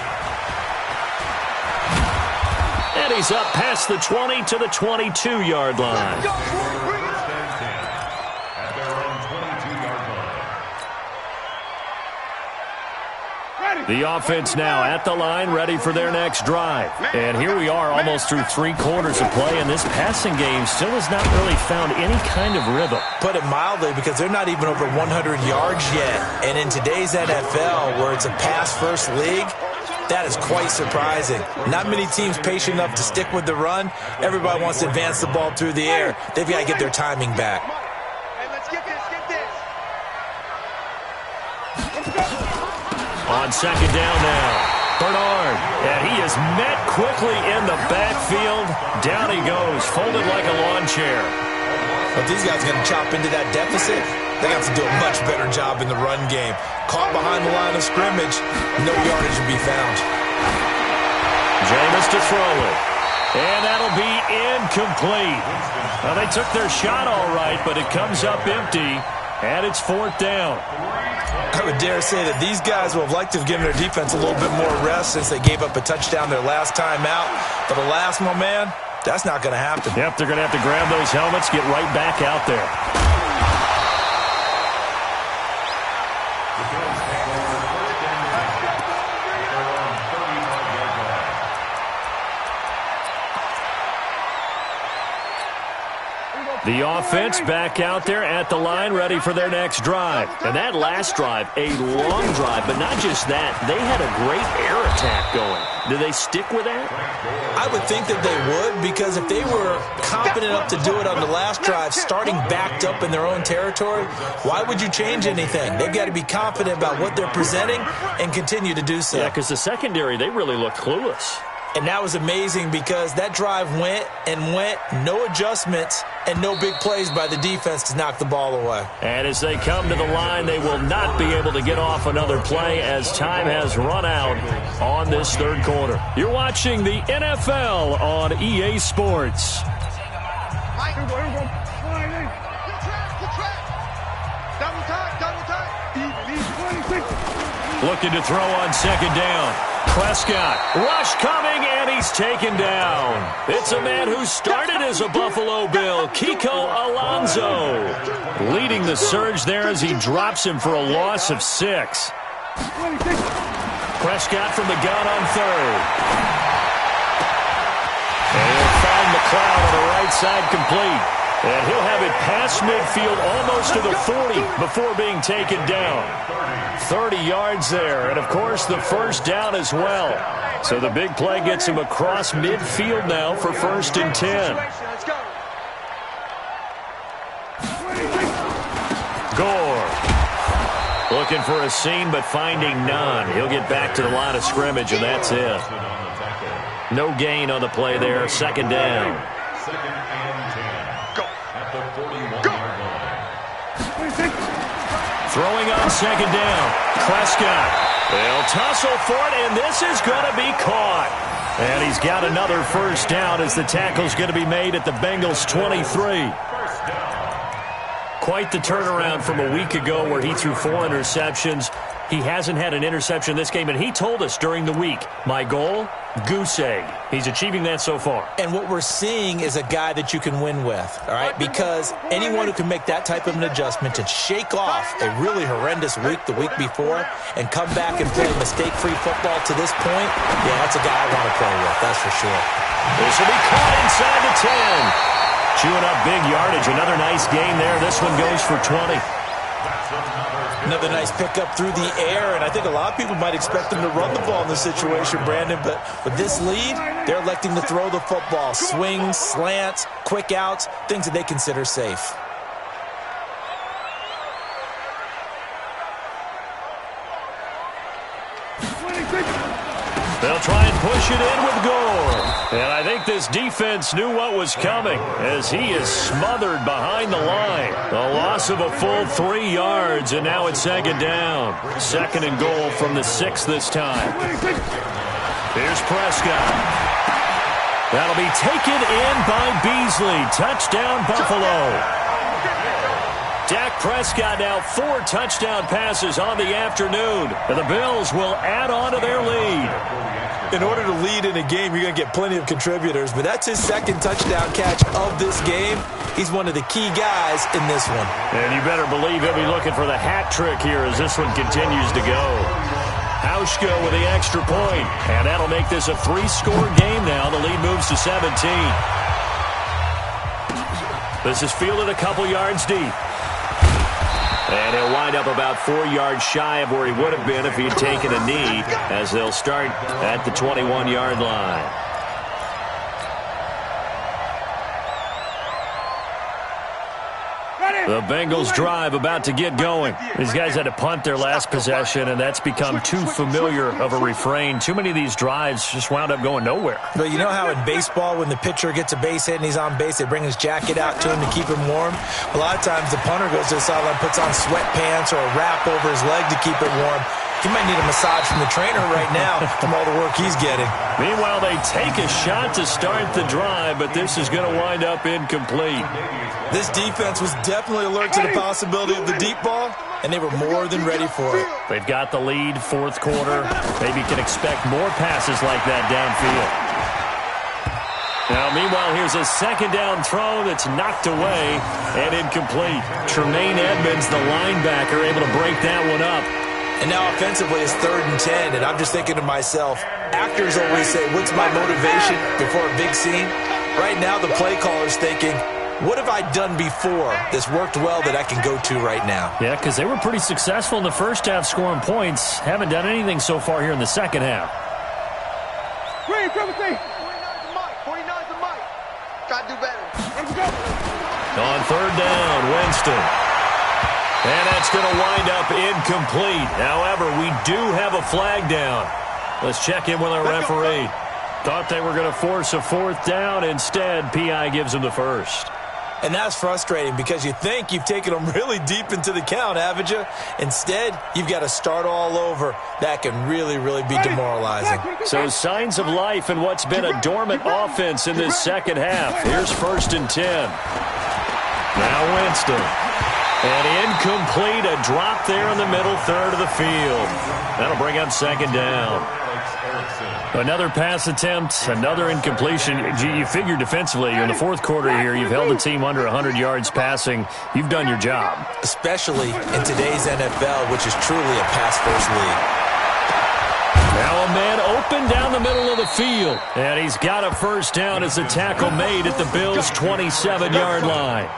And he's up past the 20 to the 22-yard line. At their own 22-yard line. The offense now at the line, ready for their next drive. And here we are almost through 3 quarters of play, and this passing game still has not really found any kind of rhythm. Put it mildly, because they're not even over 100 yards yet. And in today's NFL, where it's a pass-first league, that is quite surprising. Not many teams patient enough to stick with the run. Everybody wants to advance the ball through the air. They've got to get their timing back. Hey, let's get this, On 2nd down now, Bernard. And he is met quickly in the backfield. Down he goes, folded like a lawn chair. If these guys are going to chop into that deficit, they have to do a much better job in the run game. Caught behind the line of scrimmage, no yardage to be found. Jameis to throw it. And that'll be incomplete. Well, they took their shot all right, but it comes up empty, and it's 4th down. I would dare say that these guys would have liked to have given their defense a little bit more rest since they gave up a touchdown their last time out. But alas, my man, that's not going to happen. Yep, they're going to have to grab those helmets, get right back out there. The offense back out there at the line, ready for their next drive. And that last drive, a long drive, but not just that. They had a great air attack going. Do they stick with that? I would think that they would, because if they were confident enough to do it on the last drive, starting backed up in their own territory, why would you change anything? They've got to be confident about what they're presenting and continue to do so. Yeah, because the secondary, they really looked clueless. And that was amazing because that drive went and went, no adjustments, and no big plays by the defense to knock the ball away. And as they come to the line, they will not be able to get off another play as time has run out on this third quarter. You're watching the NFL on EA Sports. Looking to throw on 2nd down. Prescott, rush coming, and he's taken down. It's a man who started as a Buffalo Bill, Kiko Alonso, leading the surge there as he drops him for a loss of 6. Prescott from the gun on 3rd. And he'll find McLeod on the right side complete. And he'll have it past midfield almost to the 40 before being taken down. 30 yards there, and of course the first down as well. So the big play gets him across midfield now for 1st and 10. Gore looking for a seam but finding none. He'll get back to the line of scrimmage, and that's it. No gain on the play there. 2nd down. 2nd and 10. At the 41-yard line. Throwing on 2nd down. Prescott. They'll tussle for it, and this is going to be caught. And he's got another first down as the tackle's going to be made at the Bengals 23. Quite the turnaround from a week ago where he threw 4 interceptions. He hasn't had an interception this game, and he told us during the week, my goal, goose egg. He's achieving that so far. And what we're seeing is a guy that you can win with, all right? Because anyone who can make that type of an adjustment and shake off a really horrendous week the week before and come back and play mistake-free football to this point, yeah, that's a guy I want to play with, that's for sure. This will be caught inside the 10. Chewing up big yardage. Another nice gain there. This one goes for 20. Another nice pickup through the air, and I think a lot of people might expect them to run the ball in this situation, Brandon, but with this lead, they're electing to throw the football. Swings, slants, quick outs, things that they consider safe. They'll try and push it in with Gore. And I think this defense knew what was coming as he is smothered behind the line. A loss of a full 3 yards, and now it's second down. Second and goal from the 6 this time. Here's Prescott. That'll be taken in by Beasley. Touchdown, Buffalo. Dak Prescott now 4 touchdown passes on the afternoon. And the Bills will add on to their lead. In order to lead in a game, you're going to get plenty of contributors, but that's his second touchdown catch of this game. He's one of the key guys in this one. And you better believe he'll be looking for the hat trick here as this one continues to go. Hauschka with the extra point, and that'll make this a 3-score game now. The lead moves to 17. This is fielded a couple yards deep. And he'll wind up about 4 yards shy of where he would have been if he had taken a knee, as they'll start at the 21-yard line. The Bengals drive about to get going. These guys had to punt their last possession, and that's become too familiar of a refrain. Too many of these drives just wound up going nowhere. But you know how in baseball, when the pitcher gets a base hit and he's on base, they bring his jacket out to him to keep him warm? A lot of times the punter goes to the sideline, puts on sweatpants or a wrap over his leg to keep it warm. He might need a massage from the trainer right now from all the work he's getting. Meanwhile, they take a shot to start the drive, but this is going to wind up incomplete. This defense was definitely alert to the possibility of the deep ball, and they were more than ready for it. They've got the lead, fourth quarter. Maybe can expect more passes like that downfield. Now, meanwhile, here's a second down throw that's knocked away and incomplete. Tremaine Edmonds, the linebacker, able to break that one up. And now offensively it's 3rd and 10, and I'm just thinking to myself, actors always say, what's my motivation before a big scene? Right now the play caller's thinking, what have I done before that's worked well that I can go to right now? Yeah, because they were pretty successful in the first half scoring points. Haven't done anything so far here in the second half. Green, 49's the mic. 49's the mic. Gotta do better. Let's go. On third down, Winston. And that's going to wind up incomplete. However, we do have a flag down. Let's check in with our referee. Thought they were going to force a 4th down. Instead, PI gives them the first. And that's frustrating because you think you've taken them really deep into the count, haven't you? Instead, you've got to start all over. That can really, really be demoralizing. So signs of life in what's been a dormant offense in this second half. Here's 1st and 10. Now Winston. And incomplete, a drop there in the middle third of the field. That'll bring up second down. Another pass attempt, another incompletion. You figure defensively, in the fourth quarter here, you've held the team under 100 yards passing. You've done your job. Especially in today's NFL, which is truly a pass-first league. Now a man open down the middle of the field. And he's got a first down as the tackle made at the Bills' 27-yard line.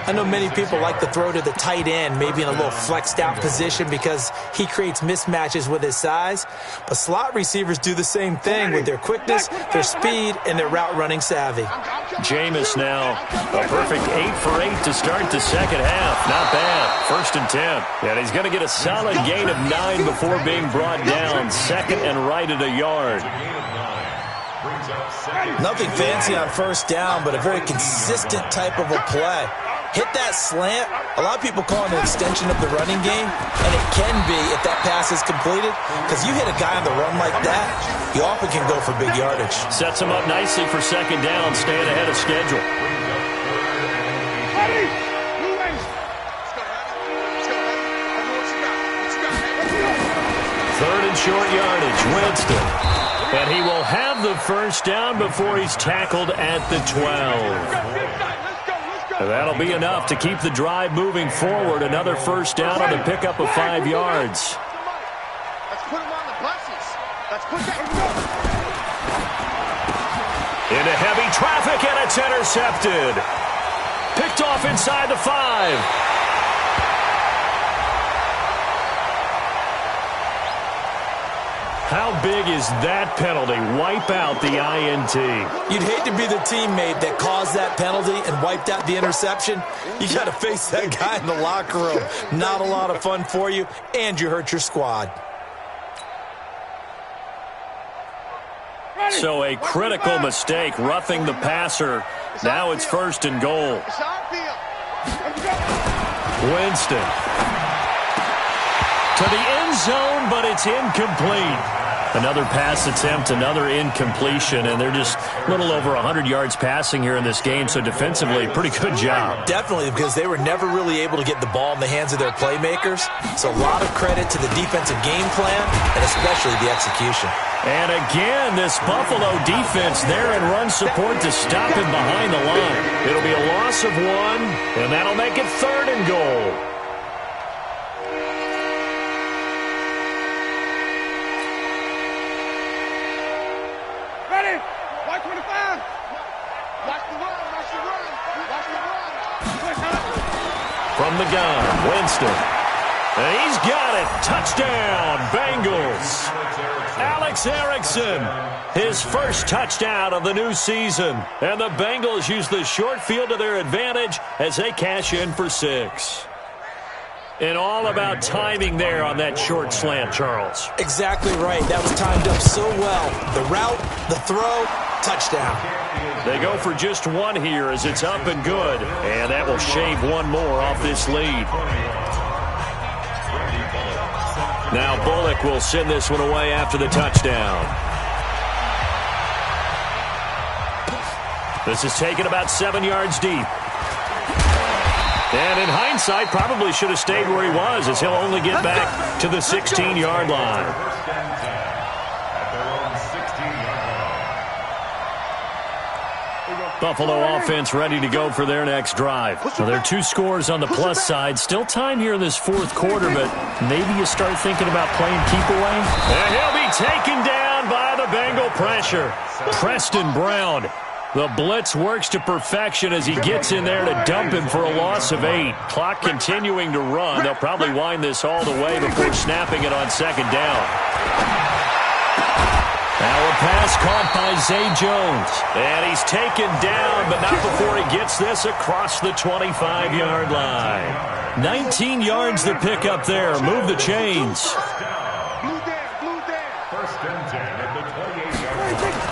I know many people like to throw to the tight end, maybe in a little flexed out position because he creates mismatches with his size. But slot receivers do the same thing with their quickness, their speed, and their route running savvy. Jameis now a perfect 8 for 8 to start the second half. Not bad. 1st and 10. And he's going to get a solid gain of 9 before being brought down. 2nd and right at a yard. Nothing fancy on first down, but a very consistent type of a play. Hit that slant. A lot of people call it an extension of the running game, and it can be if that pass is completed, because you hit a guy on the run like that, you often can go for big yardage. Sets him up nicely for second down, staying ahead of schedule. Third and short yardage, Winston. And he will have the first down before he's tackled at the 12. And that'll be enough to keep the drive moving forward. Another first down on the pickup of 5 yards. Let's put him on the buses. Let's put that. Into heavy traffic, and it's intercepted. Picked off inside the 5. How big is that penalty? Wipe out the INT. You'd hate to be the teammate that caused that penalty and wiped out the interception. You got to face that guy in the locker room. Not a lot of fun for you, and you hurt your squad. So a critical mistake, roughing the passer. Now it's first and goal. Winston. To the end zone, but it's incomplete. Another pass attempt, another incompletion, and they're just a little over 100 yards passing here in this game, so defensively, pretty good job. Definitely, because they were never really able to get the ball in the hands of their playmakers. So a lot of credit to the defensive game plan, and especially the execution. And again, this Buffalo defense there in run support to stop him behind the line. It'll be a loss of 1, and that'll make it third and goal. Ready? Watch 25. Watch the run. Watch the run. Watch the run. From the gun, Winston. And he's got it. Touchdown, Bengals. Alex Erickson, his first touchdown of the new season. And the Bengals use the short field to their advantage as they cash in for 6. And all about timing there on that short slant, Charles. Exactly right. That was timed up so well. The route, the throw, touchdown. They go for just 1 here as it's up and good. And that will shave 1 more off this lead. Now Bullock will send this one away after the touchdown. This is taken about 7 yards deep. And in hindsight, probably should have stayed where he was, as he'll only get back to the 16-yard line. Buffalo offense ready to go for their next drive. Well, there are 2 scores on the plus side. Still time here in this fourth quarter, but maybe you start thinking about playing keep away. And he'll be taken down by the Bengal pressure. Preston Brown. The blitz works to perfection as he gets in there to dump him for a loss of 8. Clock continuing to run. They'll probably wind this all the way before snapping it on second down. Now a pass caught by Zay Jones. And he's taken down, but not before he gets this across the 25-yard line. 19 yards to pick up there. Move the chains. First and 10 at the 28-yard line.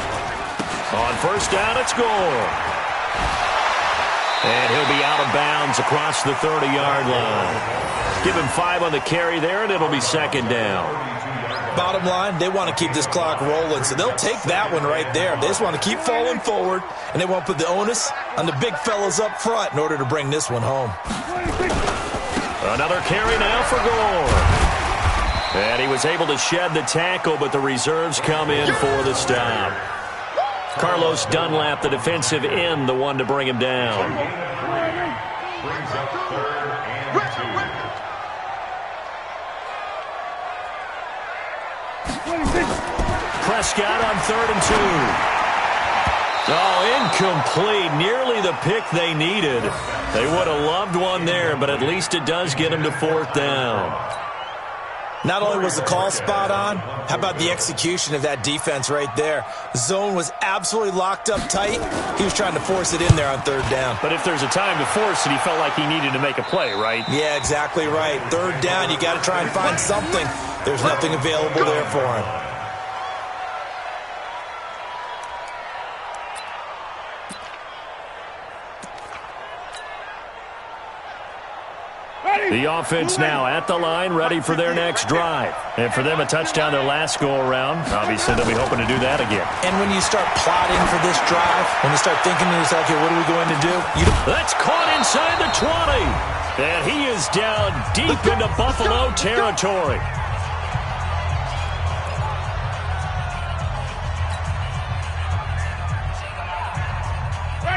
On first down, it's Gore. And he'll be out of bounds across the 30-yard line. Give him 5 on the carry there, and it'll be second down. Bottom line, they want to keep this clock rolling, so they'll take that one right there. They just want to keep falling forward, and they won't put the onus on the big fellas up front in order to bring this one home. Another carry now for Gore. And he was able to shed the tackle, but the reserves come in for the stop. Carlos Dunlap, the defensive end, the one to bring him down. Brings up third and 2. Prescott on 3rd and 2. Oh, incomplete. Nearly the pick they needed. They would have loved one there, but at least it does get them to 4th down. Not only was the call spot on, how about the execution of that defense right there? The zone was absolutely locked up tight. He was trying to force it in there on 3rd down. But if there's a time to force it, he felt like he needed to make a play, right? Yeah, exactly right. 3rd down, you got to try and find something. There's nothing available there for him. The offense now at the line, ready for their next drive. And for them, a touchdown their last go-around. Obviously, they'll be hoping to do that again. And when you start plotting for this drive, when you start thinking to yourself, okay, what are we going to do? That's caught inside the 20. And he is down deep into Buffalo territory.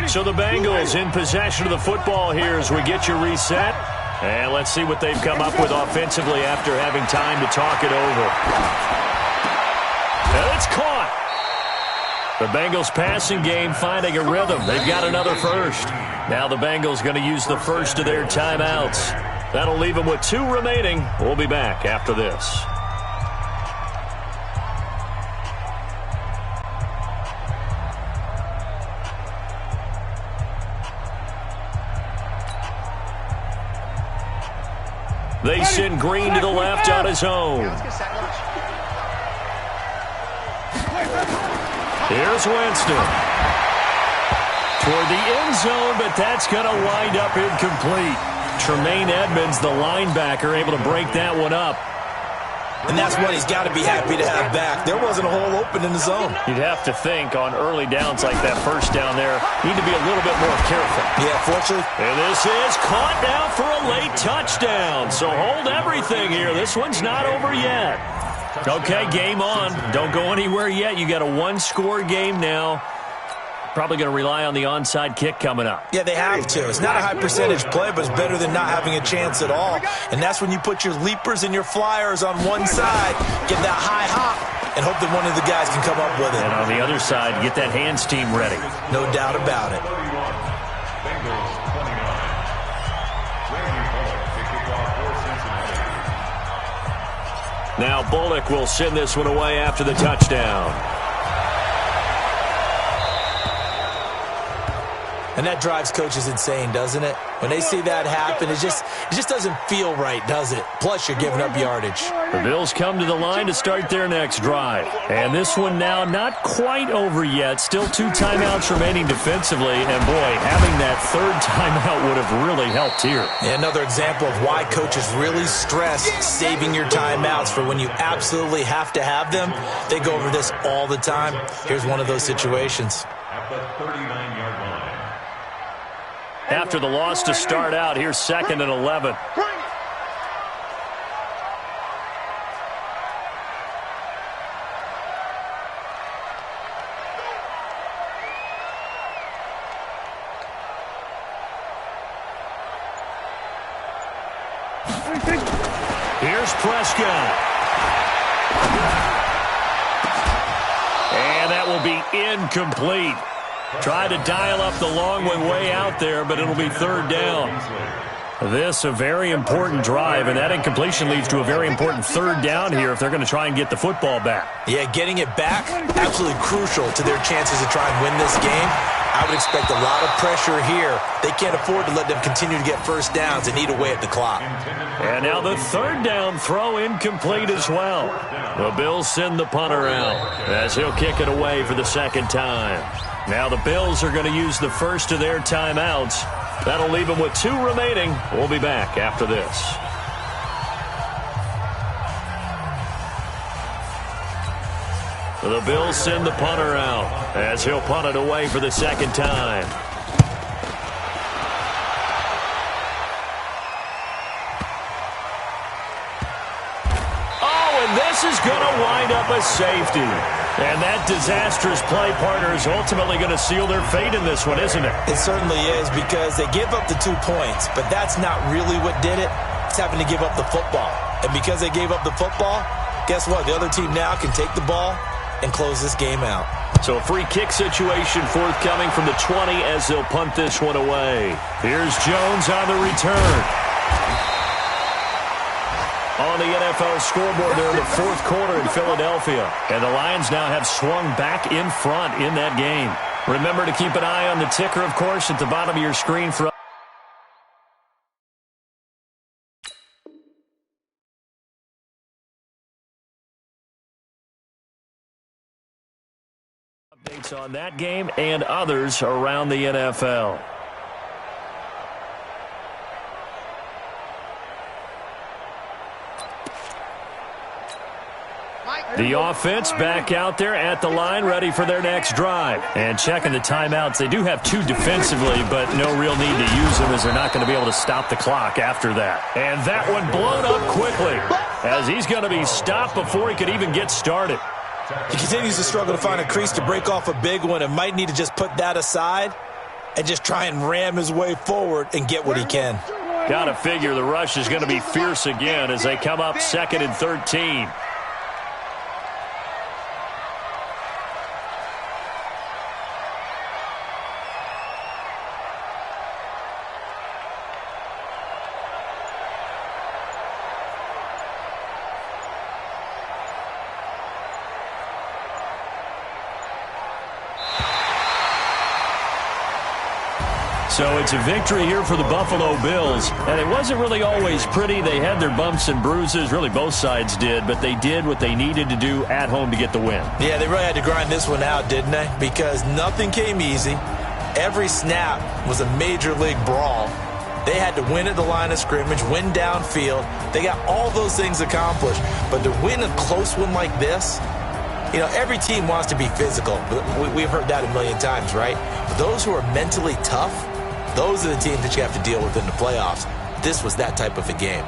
So the Bengals in possession of the football here as we get you reset. And let's see what they've come up with offensively after having time to talk it over. And it's caught. The Bengals passing game finding a rhythm. They've got another first. Now the Bengals going to use the first of their timeouts. That'll leave them with 2 remaining. We'll be back after this. They send Green to the left on his own. Here's Winston. Toward the end zone, but that's going to wind up incomplete. Tremaine Edmonds, the linebacker, able to break that one up. And that's what he's got to be happy to have back. There wasn't a hole open in the zone. You'd have to think on early downs like that first down there, need to be a little bit more careful. Yeah, fortunately. And this is caught now for a late touchdown. So hold everything here. This one's not over yet. Okay, game on. Don't go anywhere yet. You got a 1-score game now. Probably going to rely on the onside kick coming up. Yeah, they have to. It's not a high percentage play, but it's better than not having a chance at all. And that's when you put your leapers and your flyers on one side, get that high hop, and hope that one of the guys can come up with it. And on the other side, get that hands team ready. No doubt about it. Now Bullock will send this one away after the touchdown. And that drives coaches insane, doesn't it? When they see that happen, it just doesn't feel right, does it? Plus, you're giving up yardage. The Bills come to the line to start their next drive. And this one now not quite over yet. Still 2 timeouts remaining defensively. And, boy, having that 3rd timeout would have really helped here. Yeah, another example of why coaches really stress saving your timeouts for when you absolutely have to have them. They go over this all the time. Here's one of those situations. At the 39-yard line. After the loss to start out, here's 2nd and 11. Here's Prescott. And that will be incomplete. Try to dial up the long one way out there, but it'll be 3rd down. This a very important drive, and that incompletion leads to a very important 3rd down here if they're going to try and get the football back. Yeah, getting it back, absolutely crucial to their chances to try and win this game. I would expect a lot of pressure here. They can't afford to let them continue to get first downs and eat away at the clock. And now the 3rd down throw incomplete as well. The Bills send the punter out as he'll kick it away for the 2nd time. Now the Bills are going to use the first of their timeouts. That'll leave them with 2 remaining. We'll be back after this. The Bills send the punter out as he'll punt it away for the 2nd time. Oh, and this is going to wind up a safety. And that disastrous play, partner, is ultimately going to seal their fate in this one, isn't it? It certainly is, because they give up the 2 points, but that's not really what did it. It's having to give up the football. And because they gave up the football, guess what? The other team now can take the ball and close this game out. So a free kick situation forthcoming from the 20 as they'll punt this one away. Here's Jones on the return. On the NFL scoreboard, they're in the 4th quarter in Philadelphia. And the Lions now have swung back in front in that game. Remember to keep an eye on the ticker, of course, at the bottom of your screen for updates on that game and others around the NFL. The offense back out there at the line, ready for their next drive. And checking the timeouts. They do have 2 defensively, but no real need to use them as they're not going to be able to stop the clock after that. And that one blown up quickly as he's going to be stopped before he could even get started. He continues to struggle to find a crease to break off a big one and might need to just put that aside and just try and ram his way forward and get what he can. Got to figure the rush is going to be fierce again as they come up 2nd and 13. So it's a victory here for the Buffalo Bills, and it wasn't really always pretty. They had their bumps and bruises, really both sides did, but they did what they needed to do at home to get the win. Yeah, they really had to grind this one out, didn't they? Because nothing came easy. Every snap was a major league brawl. They had to win at the line of scrimmage, win downfield. They got all those things accomplished, but to win a close one like this, you know, every team wants to be physical. We've heard that a million times, right? But those who are mentally tough, those are the teams that you have to deal with in the playoffs. This was that type of a game.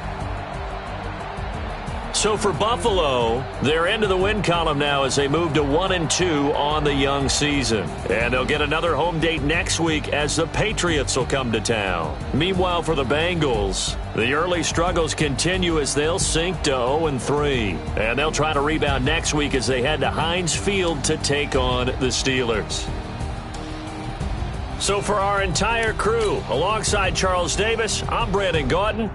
So for Buffalo, they're into the win column now as they move to 1-2 on the young season. And they'll get another home date next week as the Patriots will come to town. Meanwhile, for the Bengals, the early struggles continue as they'll sink to 0-3. And they'll try to rebound next week as they head to Heinz Field to take on the Steelers. So for our entire crew, alongside Charles Davis, I'm Brandon Gaudin.